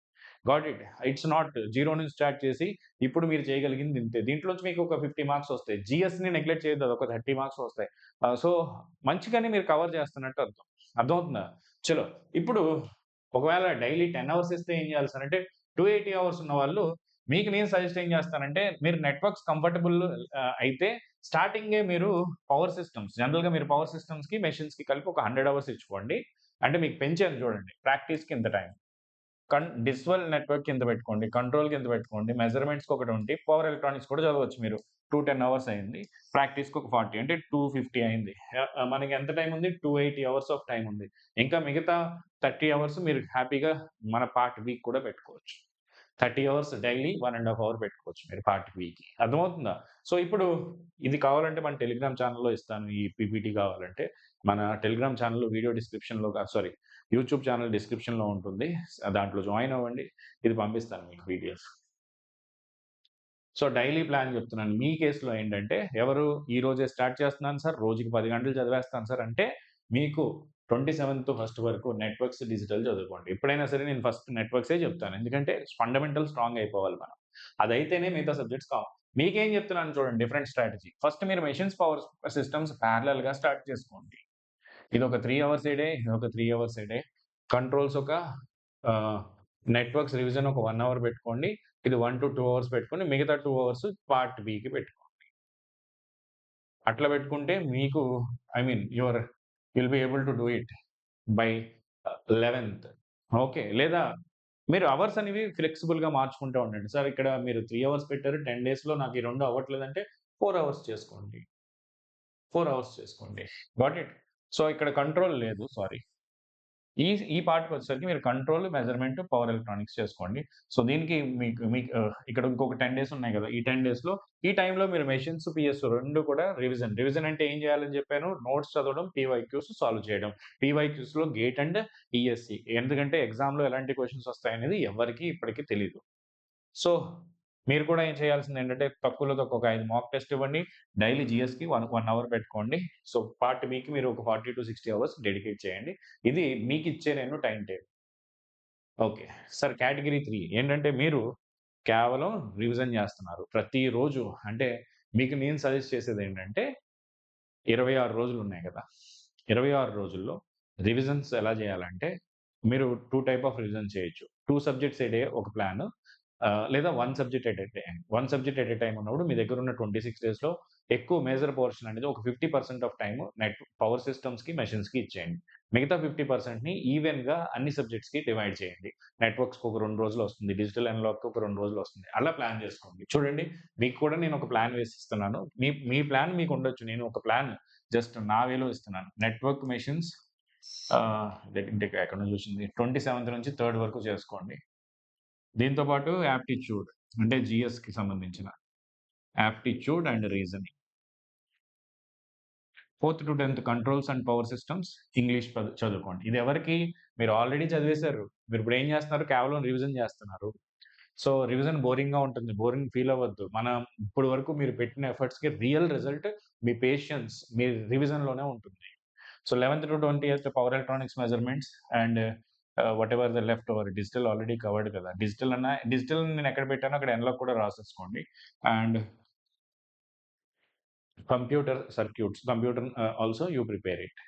S1: Got it. It's not zero నుంచి స్టార్ట్ చేసి ఇప్పుడు మీరు చేయగలిగింది ఇంతే. దీంట్లోంచి మీకు ఒక 50 మార్క్స్ వస్తాయి. జీఎస్‌ని నెగ్లెక్ట్ చేయొద్దు. అదొక 30 మార్క్స్ వస్తాయి. సో, మంచిగానే మీరు కవర్ చేస్తున్నట్టు అర్థం. అర్థమవుతుందా? చలో ఇప్పుడు ఒకవేళ డైలీ 10 అవర్స్ ఇస్తే ఏం చేయాలి సార్ అంటే 280 అవర్స్ ఉన్నవాళ్ళు మీకు నేను సజెస్ట్ ఏం చేస్తానంటే మీరు నెట్వర్క్స్ కంఫర్టబుల్ అయితే స్టార్టింగే మీరు పవర్ సిస్టమ్స్ జనరల్‌గా మీరు పవర్ సిస్టమ్స్‌కి, మెషిన్స్‌కి కలిపి ఒక 100 అవర్స్ ఇచ్చుకోండి. అంటే మీకు పెంచాను చూడండి. ప్రాక్టీస్‌కి ఇంత టైం. డిస్వల్ నెట్వర్క్ కింద పెట్టుకోండి. కంట్రోల్ కింద పెట్టుకోండి. మెజర్‌మెంట్స్‌కి ఒక 20 పవర్ ఎలక్ట్రానిక్స్ కూడా చదవచ్చు మీరు. 10 అవర్స్ అయింది. ప్రాక్టీస్‌కి ఒక 40 అంటే 250 అయింది. మనకి ఎంత టైమ్ ఉంది? 280 అవర్స్ ఆఫ్ టైమ్ ఉంది. ఇంకా మిగతా 30 అవర్స్ మీరు హ్యాపీగా మన పార్ట్ బికి కూడా పెట్టుకోవచ్చు. 30 అవర్స్ డైలీ 1 ½ అవర్ పెట్టుకోవచ్చు మీరు పార్ట్ బికి. అర్థమవుతుందా? సో, ఇప్పుడు ఇది కావాలంటే మన టెలిగ్రామ్ ఛానెల్‌లో ఇస్తాను. ఈ పీపీటీ కావాలంటే మన టెలిగ్రామ్ ఛానెల్‌లో వీడియో డిస్క్రిప్షన్‌లో సారీ యూట్యూబ్ ఛానెల్ డిస్క్రిప్షన్‌లో ఉంటుంది. దాంట్లో జాయిన్ అవ్వండి. ఇది పంపిస్తాను మీకు పీడీఎఫ్. సో, డైలీ ప్లాన్ చెప్తున్నాను. మీ కేస్‌లో ఏంటంటే, ఎవరు ఈ రోజే స్టార్ట్ చేస్తున్నాను సార్, రోజుకి 10 గంటలు చదివేస్తాను సార్ అంటే, మీకు 27థ్ ఫస్ట్ వరకు నెట్వర్క్స్, డిజిటల్ చదువుకోండి. ఎప్పుడైనా సరే నేను ఫస్ట్ నెట్వర్క్సే చెప్తాను. ఎందుకంటే ఫండమెంటల్ స్ట్రాంగ్ అయిపోవాలి మనం. అదైతేనే మిగతా సబ్జెక్ట్స్ మీకేం చెప్తున్నాను చూడండి డిఫరెంట్ స్ట్రాటజీ. ఫస్ట్ మీరు మెషిన్స్, పవర్ సిస్టమ్స్ పారలెల్‌గా స్టార్ట్ చేసుకోండి. ఇదొక 3 అవర్స్ ఏ డే, ఇదొక 3 అవర్స్ ఏ డే. కంట్రోల్స్ ఒక ఆహ్, నెట్వర్క్స్ రివిజన్ ఒక 1 అవర్ పెట్టుకోండి. ఇది 1-2 అవర్స్ పెట్టుకొని మిగతా 2 అవర్స్ పార్ట్ బికి పెట్టుకోండి. అట్లా పెట్టుకుంటే మీకు I mean will be able to do it by 11థ్. ఓకే. లేదా మీరు అవర్స్ అనేవి ఫ్లెక్సిబుల్‌గా మార్చుకుంటూ ఉండండి. సార్ ఇక్కడ మీరు 3 అవర్స్ పెట్టారు. 10 డేస్‌లో నాకు ఈ 2 అవ్వట్లేదంటే 4 అవర్స్ చేసుకోండి. 4 అవర్స్ చేసుకోండి. Got it? సో, ఇక్కడ కంట్రోల్ లేదు. సారీ. ఈ ఈ పార్ట్‌కొచ్చేసరికి మీరు కంట్రోల్, మెజర్‌మెంట్, పవర్ ఎలక్ట్రానిక్స్ చేసుకోండి. సో, దీనికి మీకు ఇక్కడ ఇంకొక 10 డేస్ ఉన్నాయి గదా! ఈ 10 డేస్‌లో ఈ టైంలో మీరు మెషిన్స్, పీఎస్ 2 కూడా రివిజన్. రివిజన్ అంటే ఏం చేయాలని చెప్పాను? నోట్స్ చదవడం, పీవైక్యూస్ సాల్వ్ చేయడం. పీవైక్యూస్‌లో గేట్ అండ్ ఈఎస్సీ. ఎందుకంటే ఎగ్జామ్‌లో ఎలాంటి క్వెషన్స్ వస్తాయనేది ఎవ్వరికీ ఇప్పటికి తెలీదు. సో, మీరు కూడా ఏం చేయాల్సిందేంటంటే తక్కువలో తక్కువ ఒక 5 మాక్ టెస్ట్ ఇవ్వండి. డైలీ జీఎస్‌కి 1 అవర్ పెట్టుకోండి. సో, పార్ట్ బికి మీరు ఒక 40-60 అవర్స్ డెడికేట్ చేయండి. ఇది మీకిచ్చే నేను time table. Okay. Sir category 3 ఏంటంటే మీరు కేవలం రివిజన్ జేస్తున్నారు. ప్రతిరోజు అంటే మీకు నేను సజెస్ట్ చేసేదేంటంటే 26 రోజులున్నాయి గదా! 26 రోజుల్లో రివిజన్స్ ఎలా జేయాలంటే, మీరు 2 టైప్ ఆఫ్ రివిజన్ చేయొచ్చు. 2 సబ్జెక్ట్స్ ఏ డే ఒక ప్లాను. లేదా 1 subject at a time. 1 subject at a time ఉన్నప్పుడు మీ దగ్గరున్న 26 డేస్‌లో ఎక్కువ మేజర్ పోర్షన్ అనేది ఒక 50% ఆఫ్ టైమ్ పవర్ సిస్టమ్స్‌కి, మెషిన్స్‌కి ఇచ్చేయండి. మిగతా 50%ని ఈవెన్‌గా అన్ని సబ్జెక్ట్స్‌కి డివైడ్ చేయండి. నెట్వర్క్స్‌కి ఒక 2 రోజులొస్తుంది. డిజిటల్ అనలాగ్‌కి ఒక 2 రోజులొస్తుంది. అలా ప్లాన్ జేసుకోండి. చూడండి మీకు కూడా నేను ఒక ప్లాన్ వేసిస్తున్నాను. మీ మీ ప్లాన్ మీకుండొచ్చు. నేను ఒక ప్లాన్ జస్ట్ నా వేలో ఇస్తున్నాను. నెట్వర్క్ మెషిన్స్ ఎక్కడి నుంచొచ్చింది? 27థ్ నుంచి 3 వరకు చేసుకోండి. దీంతో పాటు యాప్టిట్యూడ్ అంటే జీఎస్‌కి సంబంధించిన యాప్టిట్యూడ్ అండ్ రీజనింగ్. 4థ్-10థ్ controls and power systems English చదువుకోండి. ఇది ఎవరికి? మీరు ఆల్రెడీ చదివేశారు. మీరిప్పుడు ఏం చేస్తున్నారు? కేవలం రివిజన్ చేస్తున్నారు. సో, రివిజన్ బోరింగ్‌గా ఉంటుంది. బోరింగ్ ఫీల్ అవ్వద్దు. ఇప్పటి వరకు మీరు పెట్టిన ఎఫర్ట్స్‌కి రియల్ రిజల్ట్ మీ పేషెన్స్, మీ రివిజన్‌లోనే ఉంటుంది. So, 11th-20th power electronics measurements and whatever the left over digital already covered కదా! డిజిటల్ నేనెక్కడ పెట్టానో అక్కడ ఎన్‌లో కూడా రాసేసుకోండి. And computer also you prepare it.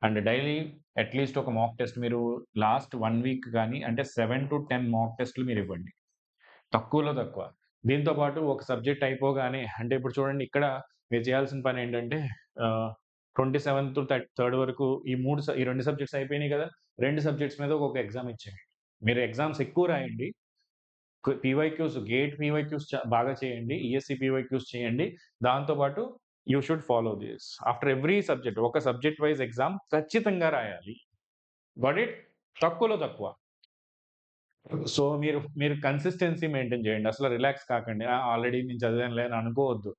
S1: And daily at least ఒక మాక్ టెస్ట్ మీరు లాస్ట్ 1 వీక్ గాని అంటే 7-10 మాక్ టెస్ట్‌లు మీరివ్వండి. తక్కువలో తక్కువ. దీంతో పాటు ఒక సబ్జెక్ట్ అయిపోగానే అంటే ఇప్పుడు చూడండి ఇక్కడ మీరు చేయాల్సిన పనేంటంటే ఆహ్, 27-3 వరకు ఈ 2 సబ్జెక్ట్స్ అయిపోయినాయి కదా! 2 సబ్జెక్ట్స్ మీద ఒక్కొక్క ఎగ్జామ్ ఇచ్చేయండి. మీరు ఎగ్జామ్స్ ఎక్కువ రాయండి. పీవైక్యూస్, గేట్ పీవైక్యూస్ బాగా చేయండి. ఈఎస్సీ పీవైక్యూస్ చేయండి. దాంతో పాటు you should follow this. After every subject ఒక సబ్జెక్ట్ వైస్ ఎగ్జామ్ ఖచ్చితంగా రాయాలి. Got it? తక్కువలో తక్కువ. సో మీరు కన్సిస్టెన్సీ మెయింటైన్ చేయండి. అసలు రిలాక్స్ కాకండి. ఆల్రెడీ నేను చదివానులే అని అనుకోవద్దు.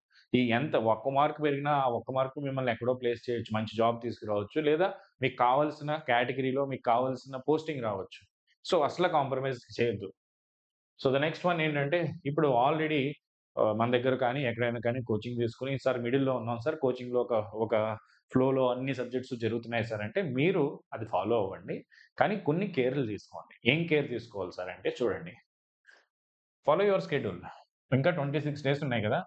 S1: ఎంత ఒక్క మార్క్ పెరిగినా, ఆ ఒక్క మార్క్ మిమ్మల్ని ఎక్కడో ప్లేస్ చేయొచ్చు. మంచి జాబ్ తీసుకురావచ్చు. లేదా మీకు కావాల్సిన కేటగిరీలో మీకు కావాల్సిన పోస్టింగ్ రావచ్చు. సో అసల కాంప్రమైజ్ చేయొద్దు. సో ద నెక్స్ట్ వన్ ఏంటంటే, ఇప్పుడు ఆల్రెడీ మన దగ్గర కానీ, ఎక్కడైనా కానీ కోచింగ్ తీసుకొని, సార్ మిడిల్‌లో ఉన్నాం సార్. కోచింగ్‌లో ఒక ఫ్లోలో అన్ని సబ్జెక్ట్స్ జరుగుతున్నాయి సార్ అంటే, మీరు అది ఫాలో అవ్వండి. కానీ కొన్ని కేర్‌లు తీసుకోండి. ఏం కేర్ తీసుకోవాలి సార్ అంటే చూడండి. Follow your schedule. ఇంకా 26 డేస్ ఉన్నాయి కదా!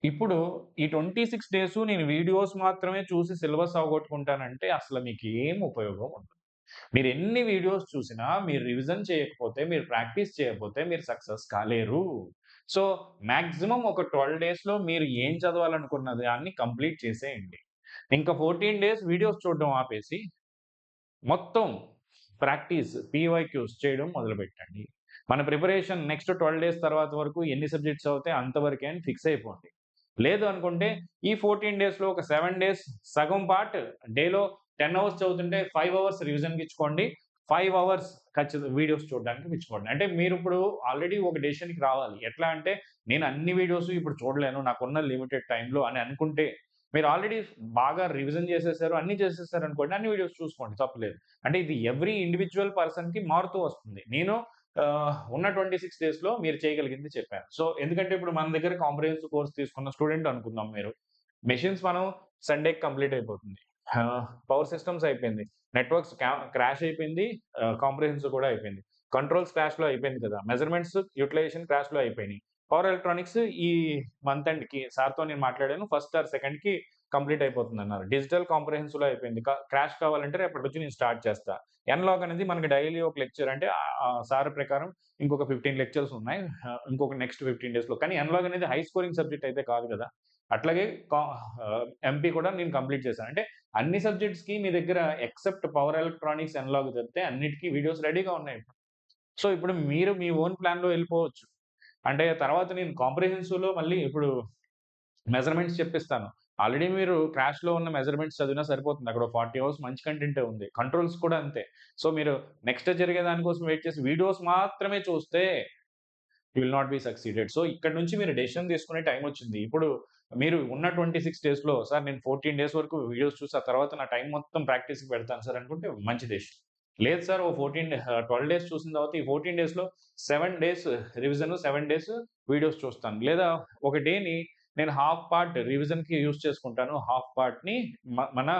S1: ఇప్పుడు ఈ 26 డేసు నేను వీడియోస్ మాత్రమే చూసి సిలబస్ అవగొట్టుకుంటానంటే అసలు మీకేం ఉపయోగం ఉండదు. మీరెన్ని వీడియోస్ చూసినా, మీరు రివిజన్ చేయకపోతే, మీరు ప్రాక్టీస్ చేయకపోతే మీరు సక్సెస్ కాలేరు. సో, మాక్సిమం ఒక 12 డేస్‌లో మీరు ఏం చదవాలనుకున్న దాన్ని కంప్లీట్ చేసేయండి. ఇంకా 14 డేస్ వీడియోస్ చూడడం ఆపేసి, మొత్తం ప్రాక్టీస్, పీవైక్యూస్ చేయడం మొదలుపెట్టండి. మన ప్రిపరేషన్ నెక్స్ట్ 12 డేస్ తర్వాత వరకు ఎన్ని సబ్జెక్ట్స్ చదివితే అంతవరకే అని ఫిక్స్ అయిపోండి. లేదు అనుకుంటే ఈ 14 డేస్‌లో ఒక 7 డేస్ సగం పార్ట్ డేలో 10 అవర్స్ చదువుతుంటే 5 అవర్స్ రివిజన్‌కి ఇచ్చుకోండి. 5 అవర్స్ వీడియోస్ చూడడానికి ఇచ్చుకోండి. అంటే మీరిప్పుడు ఆల్రెడీ ఒక డెసిషన్‌కి రావాలి. ఎట్లా అంటే నేను అన్ని వీడియోస్ ఇప్పుడు చూడలేను. నాకున్న లిమిటెడ్ టైమ్‌లో అని అనుకుంటే మీరు ఆల్రెడీ బాగా రివిజన్ చేసేసారు, అన్నీ చేసేసారనుకోండి. అన్ని వీడియోస్ చూసుకోండి తప్పులేదు. అంటే ఇది ఎవ్రీ ఇండివిడ్యువల్ పర్సన్‌కి మారుతూ వస్తుంది. నేను ఉన్న 26 డేస్‌లో మీరు చేయగలిగింది చెప్పాను. సో, ఎందుకంటే ఇప్పుడు మన దగ్గర కాంప్రహెన్సివ్ కోర్స్ తీసుకున్న స్టూడెంట్ అనుకుందాం మీరు. మెషిన్స్ మనం సండేకి కంప్లీట్ అయిపోతుంది. పవర్ సిస్టమ్స్ అయిపోయింది. నెట్వర్క్స్ క్రాష్ అయిపోయింది. కాంప్రహెన్సివ్ కూడా అయిపోయింది. కంట్రోల్స్ క్రాష్‌లో అయిపోయింది కదా! మెజర్‌మెంట్స్ యుటిలైజేషన్ క్రాష్‌లో అయిపోయినాయి. పవర్ ఎలక్ట్రానిక్స్ ఈ మంత్ ఎండ్‌కి సార్‌తో నేను మాట్లాడాను. ఫస్ట్ ఆర్ సెకండ్‌కి కంప్లీట్ అయిపోతుందన్నారు. డిజిటల్ కాంప్రహెన్సివ్‌లో అయిపోయింది. క్రాష్ కావాలంటే రేపటి నుంచి నేను స్టార్ట్ చేస్తా. ఎన్‌లాగ్ అనేది మనకి డైలీ ఒక లెక్చర్ అంటే సార్ ప్రకారం ఇంకొక 15 లెక్చర్స్ ఉన్నాయి. ఇంకొక నెక్స్ట్ 15 డేస్‌లో. కానీ ఎన్‌లాగ్ అనేది హై స్కోరింగ్ సబ్జెక్ట్ అయితే కాదు కదా! అట్లాగే ఎంపీ కూడా నేను కంప్లీట్ చేశాను. అంటే అన్ని సబ్జెక్ట్స్‌కి మీ దగ్గర ఎక్సెప్ట్ పవర్ ఎలక్ట్రానిక్స్, ఎనలాగ్ తప్పితే అన్నిటికి వీడియోస్ రెడీగా ఉన్నాయి. సో, ఇప్పుడు మీరు మీ ఓన్ ప్లాన్‌లో ఎళ్ళిపోవచ్చు. అంటే తర్వాత నేను కాంప్రిహెన్సివ్‌లో మళ్ళీ ఇప్పుడు మెజర్‌మెంట్స్ చెప్పిస్తాను. ఆల్రెడీ మీరు క్రాష్‌లో ఉన్న మెజర్‌మెంట్స్ చదివినా సరిపోతుంది. అక్కడ 40 అవర్స్ మంచి కంటెంటే ఉంది. కంట్రోల్స్ కూడా అంతే. సో, మీరు నెక్స్ట్ జరిగే దాని కోసం వెయిట్ చేసి వీడియోస్ మాత్రమే చూస్తే you will not be succeeded. So, ఇక్కడ నుంచి మీరు డెసిషన్ తీసుకునే టైమొచ్చింది. ఇప్పుడు మీరు ఉన్న 26 డేస్‌లో సార్ నేను 14 డేస్ వరకు వీడియోస్ చూసి, ఆ తర్వాత నా టైం మొత్తం ప్రాక్టీస్‌కి పెడతాను సార్ అనుకుంటే మంచి డెసిషన్. లేదు సార్ ఓ 12 డేస్ చూసిన తర్వాత ఈ 14 డేస్‌లో 7 డేస్ రివిజన్, 7 డేస్ వీడియోస్ చూస్తాను. లేదా ఒక డేని నేను హాఫ్ పార్ట్ రివిజన్‌కి యూజ్ చేసుకుంటాను. హాఫ్ పార్ట్‌ని మన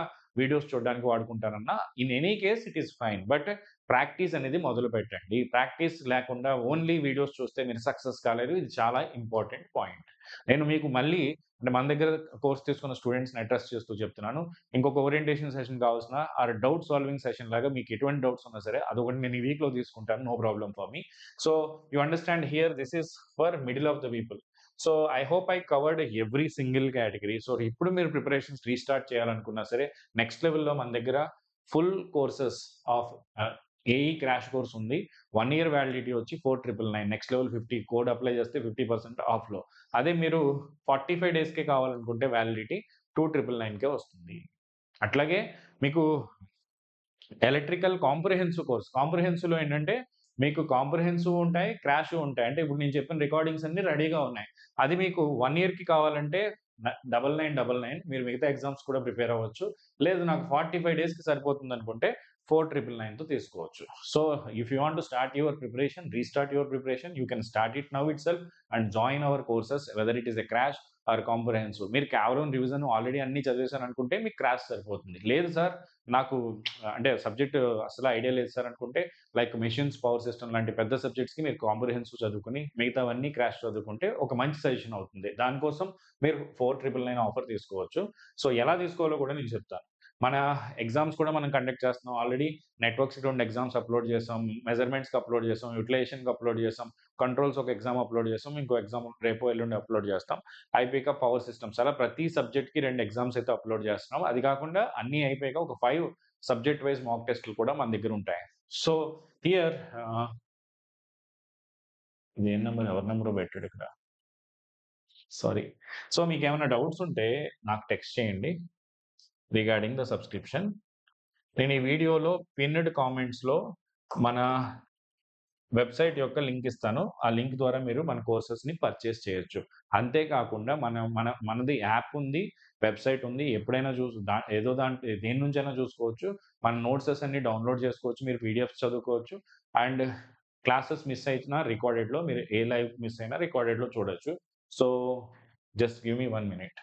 S1: వీడియోస్ చూడడానికి వాడుకుంటానన్నా in any case it is fine. But practice అనేది మొదలుపెట్టండి. ప్రాక్టీస్ లేకుండా ఓన్లీ వీడియోస్ చూస్తే మీరు సక్సెస్ కాలేరు. ఇది చాలా ఇంపార్టెంట్ పాయింట్. నేను మీకు మళ్ళీ అంటే మన దగ్గర కోర్స్ తీసుకున్న స్టూడెంట్స్‌ని అడ్రెస్ చేస్తూ చెప్తున్నాను. ఇంకొక ఓరియంటేషన్ సెషన్ కావాల్సిన ఆర్ డౌట్ సాల్వింగ్ సెషన్ లాగా మీకు ఎటువంటి డౌట్స్ ఉన్నా సరే అదొకటి నేను ఈ వీక్‌లో తీసుకుంటాను. No problem for me. So, you understand here this is for middle of the people. So, I hope I covered every single category. So, ఇప్పుడు మీరు ప్రిపరేషన్స్ రీస్టార్ట్ చేయాలనుకున్నా సరే నెక్స్ట్ లెవెల్‌లో మన దగ్గర full courses of AE crash course ఉంది. 1 year validity వచ్చి 4999. Next level 50 code apply చేస్తే 50% ఆఫ్‌లో. అదే మీరు 45 డేస్‌కే కావాలనుకుంటే వ్యాలిడిటీ 2999కే వస్తుంది. అట్లాగే మీకు ఎలక్ట్రికల్ కాంప్రిహెన్సివ్ కోర్స్. కాంప్రిహెన్సివ్‌లో ఏంటంటే మీకు కాంప్రిహెన్సివ్ ఉంటాయి, క్రాష్ ఉంటాయి. అంటే ఇప్పుడు నేను చెప్పిన రికార్డింగ్స్ అన్నీ రెడీగా ఉన్నాయి. అది మీకు 1 ఇయర్‌కి కావాలంటే 9999 మీరు మిగతా ఎగ్జామ్స్ కూడా ప్రిపేర్ అవ్వచ్చు. లేదు నాకు 45 డేస్‌కి సరిపోతుందనుకుంటే 4999తో తీసుకోవచ్చు. So, if you want to start your preparation, restart your preparation, you can start it now itself and join our courses whether it is a crash or comprehensive. మీరు కేవలం రివిజన్ ఆల్రెడీ అన్నీ చదివేశారనుకుంటే మీకు క్రాష్ సరిపోతుంది. లేదు sir నాకు అంటే subject అసలు idea లేదు సార్ అనుకుంటే లైక్ మెషిన్స్, పవర్ సిస్టమ్ లాంటి పెద్ద సబ్జెక్ట్స్‌కి మీరు కాంప్రిహెన్సివ్ చదువుకొని మిగతావన్నీ క్రాష్ చదువుకుంటే ఒక మంచి సజెషన్ అవుతుంది. దానికోసం మీరు 4999 ఆఫర్ తీసుకోవచ్చు. సో, ఎలా తీసుకోవాలో కూడా నేను చెప్తాను. మన ఎగ్జామ్స్ కూడా మనం కండక్ట్ చేస్తున్నాం. ఆల్రెడీ నెట్వర్క్స్‌కి 2 ఎగ్జామ్స్ అప్లోడ్ చేసాం. మెజర్‌మెంట్స్‌కి అప్లోడ్ చేసాం. యుటిలైజేషన్‌కి అప్లోడ్ చేసాం. కంట్రోల్స్ ఒక ఎగ్జామ్ అప్లోడ్ చేసాం. ఇంకో ఎగ్జామ్ రేపో, ఎల్లుండి అప్లోడ్ చేస్తాం. అయిపోయాక పవర్ సిస్టమ్స్ అలా ప్రతి సబ్జెక్ట్‌కి 2 ఎగ్జామ్స్ అయితే అప్లోడ్ చేస్తున్నాం. అది కాకుండా అన్నీ అయిపోయాక ఒక 5 సబ్జెక్ట్ వైస్ మాక్ టెస్ట్‌లు కూడా మన దగ్గర ఉంటాయి. సో, హియర్ ఇది ఏం నంబర్? ఎవరి నంబరో పెట్టాడు ఇక్కడ. సారీ. సో మీకేమైనా డౌట్స్ ఉంటే నాకు టెక్స్ట్ చేయండి రిగార్డింగ్ ద సబ్స్క్రిప్షన్. నేను ఈ వీడియోలో పిన్‌డ్ కామెంట్స్‌లో మన వెబ్‌సైట్ యొక్క లింక్ ఇస్తాను. ఆ లింక్ ద్వారా మీరు మన కోర్సెస్‌ని పర్చేస్ చేయొచ్చు. అంతే కాకుండా మనది యాప్ ఉంది, వెబ్‌సైట్ ఉంది. ఎప్పుడైనా ఏదో దేని నుంచైనా చూసుకోవచ్చు. మన నోట్సెస్ అన్ని డౌన్‌లోడ్ చేసుకోవచ్చు. మీరు పీడిఎఫ్స్ చదువుకోవచ్చు. అండ్ క్లాసెస్ మిస్ అయినా రికార్డెడ్‌లో మీరు ఏ లైవ్ మిస్ అయినా రికార్డెడ్‌లో చూడొచ్చు. So, just give me 1 minute.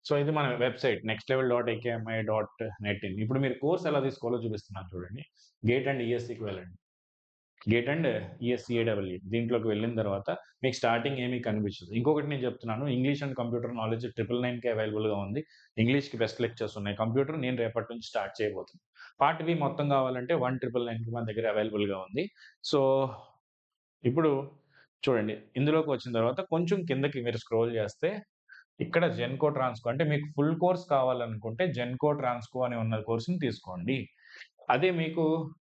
S1: So, ఇది మన వెబ్‌సైట్ nextlevel.akmi.net. ఇప్పుడు మీరు కోర్స్ ఎలా తీసుకోవాలో చూపిస్తున్నాను చూడండి. గేట్ అండ్ ఈఎస్సీకి వెళ్ళండి. గేట్ అండ్ ఈఎస్సీఏడబ్ల్యూ దీంట్లోకి వెళ్ళిన తర్వాత మీకు స్టార్టింగ్ ఏమీ కనిపించదు. ఇంకొకటి నేను చెప్తున్నాను, ఇంగ్లీష్ అండ్ కంప్యూటర్ నాలెడ్జ్ 999కే అవైలబుల్‌గా ఉంది. ఇంగ్లీష్‌కి బెస్ట్ లెక్చర్స్ ఉన్నాయి. కంప్యూటర్ నేను రేపటి నుంచి స్టార్ట్ చేయబోతున్నాను. పార్ట్ బి మొత్తం కావాలంటే 1999కి మన దగ్గర అవైలబుల్‌గా ఉంది. సో, ఇప్పుడు చూడండి, ఇందులోకి వచ్చిన తర్వాత కొంచెం కిందకి మీరు స్క్రోల్ చేస్తే ఇక్కడ జెన్‌కో ట్రాన్స్‌కో అంటే మీకు ఫుల్ కోర్స్ కావాలనుకుంటే జెన్‌కో ట్రాన్స్‌కో అని ఉన్న కోర్స్‌ని తీసుకోండి. అదే మీకు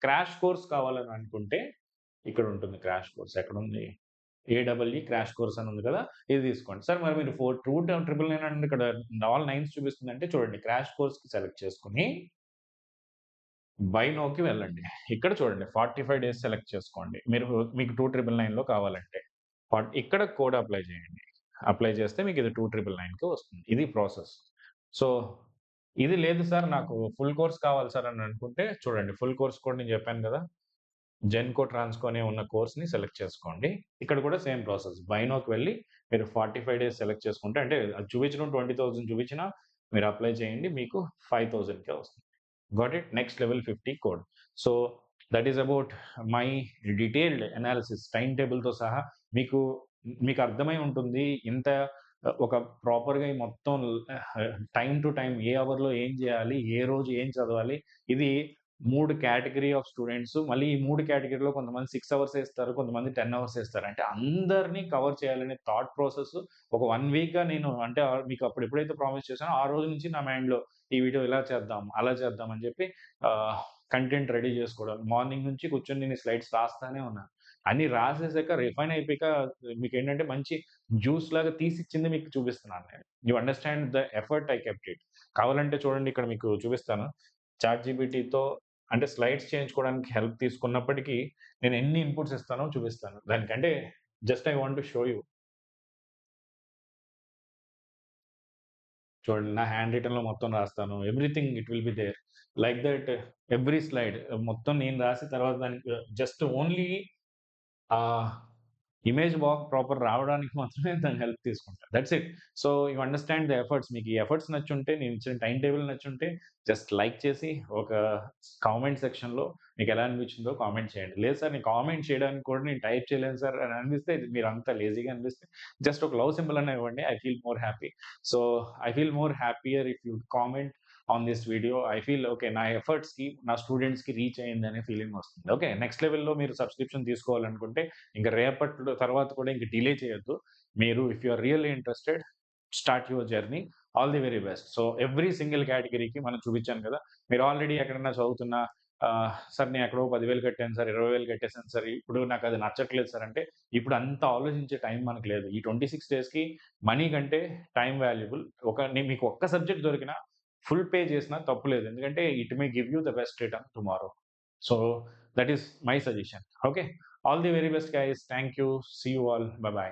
S1: క్రాష్ కోర్స్ కావాలని అనుకుంటే ఇక్కడ ఉంటుంది క్రాష్ కోర్స్. ఎక్కడుంది? ఏడబ్ల్యూ క్రాష్ కోర్స్ అని ఉంది కదా! ఇది తీసుకోండి. సార్ మరి మీరు 999 అంటే ఇక్కడ ఆల్ నైన్స్ చూపిస్తుందంటే చూడండి, క్రాష్ కోర్స్‌కి సెలెక్ట్ చేసుకొని బై నౌకి వెళ్ళండి. ఇక్కడ చూడండి 45 డేస్ సెలెక్ట్ చేసుకోండి. మీకు 2999లో కావాలంటే. ఇక్కడ కోడ్ అప్లై చేయండి. అప్లై చేస్తే మీకు ఇది 2999కి వస్తుంది. ఇది ప్రాసెస్. సో, ఇది లేదు సార్ నాకు ఫుల్ కోర్స్ కావాలి సార్ అని అనుకుంటే చూడండి, ఫుల్ కోర్స్ కూడా నేను చెప్పాను కదా! జెన్‌కో, ట్రాన్స్‌కో అనే ఉన్న కోర్స్‌ని సెలెక్ట్ చేసుకోండి. ఇక్కడ కూడా సేమ్ ప్రాసెస్. బై నౌకి వెళ్ళి మీరు 45 డేస్ సెలెక్ట్ చేసుకుంటే అంటే అది చూపించడం 20,000 చూపించినా మీరు అప్లై చేయండి. మీకు 5,000కే వస్తుంది. Got it? Next level 50 code. So, that is about my detailed analysis time టేబుల్‌తో సహా మీకు మీకు అర్థమై ఉంటుంది. ఇంత ఒక ప్రాపర్‌గా ఈ మొత్తం టైమ్ టు టైమ్ ఏ అవర్‌లో ఏం చేయాలి? ఏ రోజు ఏం చదవాలి? ఇది 3 కేటగరీ ఆఫ్ స్టూడెంట్స్. మళ్ళీ ఈ 3 కేటగరీలో కొంతమంది 6 అవర్స్ ఏస్తారు. కొంతమంది 10 అవర్స్ ఏస్తారు. అంటే అందరిని కవర్ చేయాలనే థాట్ ప్రాసెస్ ఒక 1 వీక్‌గా నేను అంటే మీకు అప్పుడు ఎప్పుడైతే ప్రామిస్ చేశానో ఆ రోజు నుంచి నా మైండ్‌లో ఈ వీడియో ఇలా చేద్దాం, అలా చేద్దాం అని చెప్పి కంటెంట్ రెడీ చేసుకోవడం. మార్నింగ్ నుంచి కూర్చొని నేను స్లైడ్స్ రాస్తానే ఉన్నాను. అన్నీ రాసేసాక రిఫైన్ అయిపోయాక మీకేంటంటే మంచి జ్యూస్ లాగా తీసిచ్చింది మీకు చూపిస్తున్నాను నేను. You understand the effort I kept it. కావాలంటే చూడండి, ఇక్కడ మీకు చూపిస్తాను. చాట్‌జీపీటీతో అంటే స్లైడ్స్ చేయించుకోవడానికి హెల్ప్ తీసుకున్నప్పటికీ నేను ఎన్ని ఇన్‌పుట్స్ ఇస్తానో చూపిస్తాను. దానికంటే just I want to show you. చూడండి, నా హ్యాండ్ రిటెన్‌లో మొత్తం రాస్తాను. Everything it will be there. Like that every slide మొత్తం నేను రాసి తర్వాత దానికి just only ah, image proper రావడానికి మాత్రమే దాని హెల్ప్ తీసుకుంటా. That's it. So, you understand the efforts. మీకు ఈ ఎఫర్ట్స్ నచ్చుంటే, నేను ఇచ్చిన టైమ్ టేబుల్ నచ్చుంటే జస్ట్ లైక్ చేసి ఒక కామెంట్ సెక్షన్‌లో మీకెలా అనిపించిందో కామెంట్ చేయండి. లేదు సార్ నేను కామెంట్ చేయడానికి కూడా నేను టైప్ చేయలేను సార్ అని అనిపిస్తే, మీరంతా లేజీగా అనిపిస్తే జస్ట్ ఒక లవ్ సింబల్ అన్నా ఇవ్వండి. I feel more happy. So, I feel more happier if you comment on this video. I feel okay, నా ఎఫర్ట్స్‌కి నా స్టూడెంట్స్‌కి రీచ్ అయిందనే ఫీలింగ్ వస్తుంది. ఓకే. నెక్స్ట్ లెవెల్‌లో మీరు సబ్స్క్రిప్షన్ తీసుకోవాలనుకుంటే ఇంక రేపట్లో తర్వాత కూడా ఇంక డిలే చేయొద్దు. మీరు if you are really interested start your journey. All the very best. So, every single కేటగరీకి మనం చూపించాను కదా! మీరు ఆల్రెడీ ఎక్కడన్నా చదువుతున్నా సార్ నేను ఎక్కడో 10,000 కట్టాను సార్, 20,000 కట్టేసాను సార్, ఇప్పుడు నాకది నచ్చట్లేదు సార్ అంటే, ఇప్పుడు అంత ఆలోచించే టైం మనకు లేదు. ఈ 26 డేస్‌కి మనీ కంటే టైం వాల్యుబుల్. మీకు ఒక్క సబ్జెక్ట్ దొరికినా ఫుల్ పే చేసినా తప్పులేదు. ఎందుకంటే it may give you the best return tomorrow. So, that is my suggestion. Okay. All the very best guys. Thank you. See you all. Bye by.